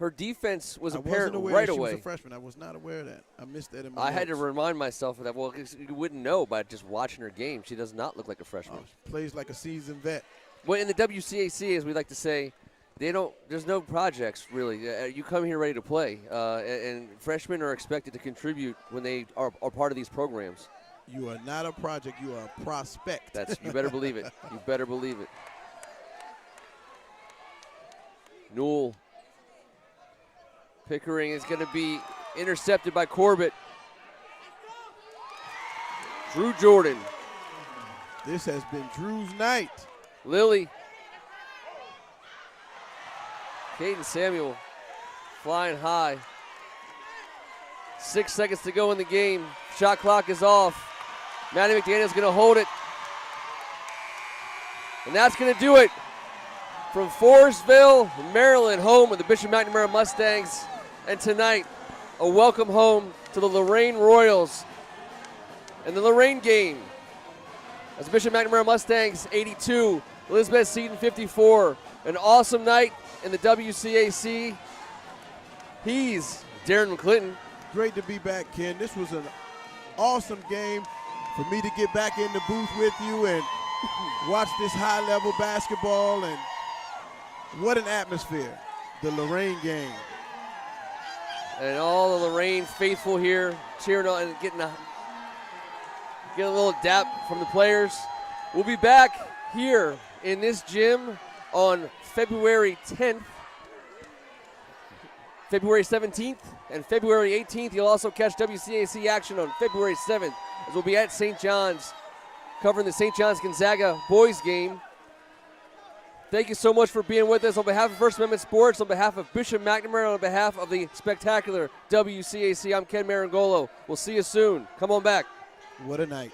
B: Her defense was
C: I
B: apparent
C: wasn't aware
B: right
C: she
B: away.
C: was a freshman. I was not aware of that. I missed that in my
B: I had to
C: notes.
B: remind myself of that. Well, 'cause you wouldn't know by just watching her game. She does not look like a freshman.
C: She plays like a seasoned vet.
B: Well, in the WCAC, as we like to say, there's no projects really. You come here ready to play, and freshmen are expected to contribute when they are part of these programs.
C: You are not a project. You are a prospect.
B: You better believe it. You better believe it. Newell. Pickering is going to be intercepted by Corbett. Drew Jordan.
C: This has been Drew's night.
B: Lily. Caden Samuel flying high. 6 seconds to go in the game. Shot clock is off. Maddie McDaniel's going to hold it. And that's going to do it from Forestville, Maryland, home of the Bishop McNamara Mustangs. And tonight, a welcome home to the Lorraine Royals and the Lorraine game. As Bishop McNamara Mustangs 82, Elizabeth Seton 54. An awesome night in the WCAC. He's Darren McClinton.
C: Great to be back, Ken. This was an awesome game for me to get back in the booth with you and watch this high-level basketball. And what an atmosphere, the Lorraine game.
B: And all the Lorraine faithful here cheering on and getting a little dap from the players. We'll be back here in this gym on February 10th, February 17th, and February 18th. You'll also catch WCAC action on February 7th as we'll be at St. John's covering the St. John's Gonzaga boys game. Thank you so much for being with us. On behalf of First Amendment Sports, on behalf of Bishop McNamara, on behalf of the spectacular WCAC, I'm Ken Marangolo. We'll see you soon. Come on back.
C: What a night.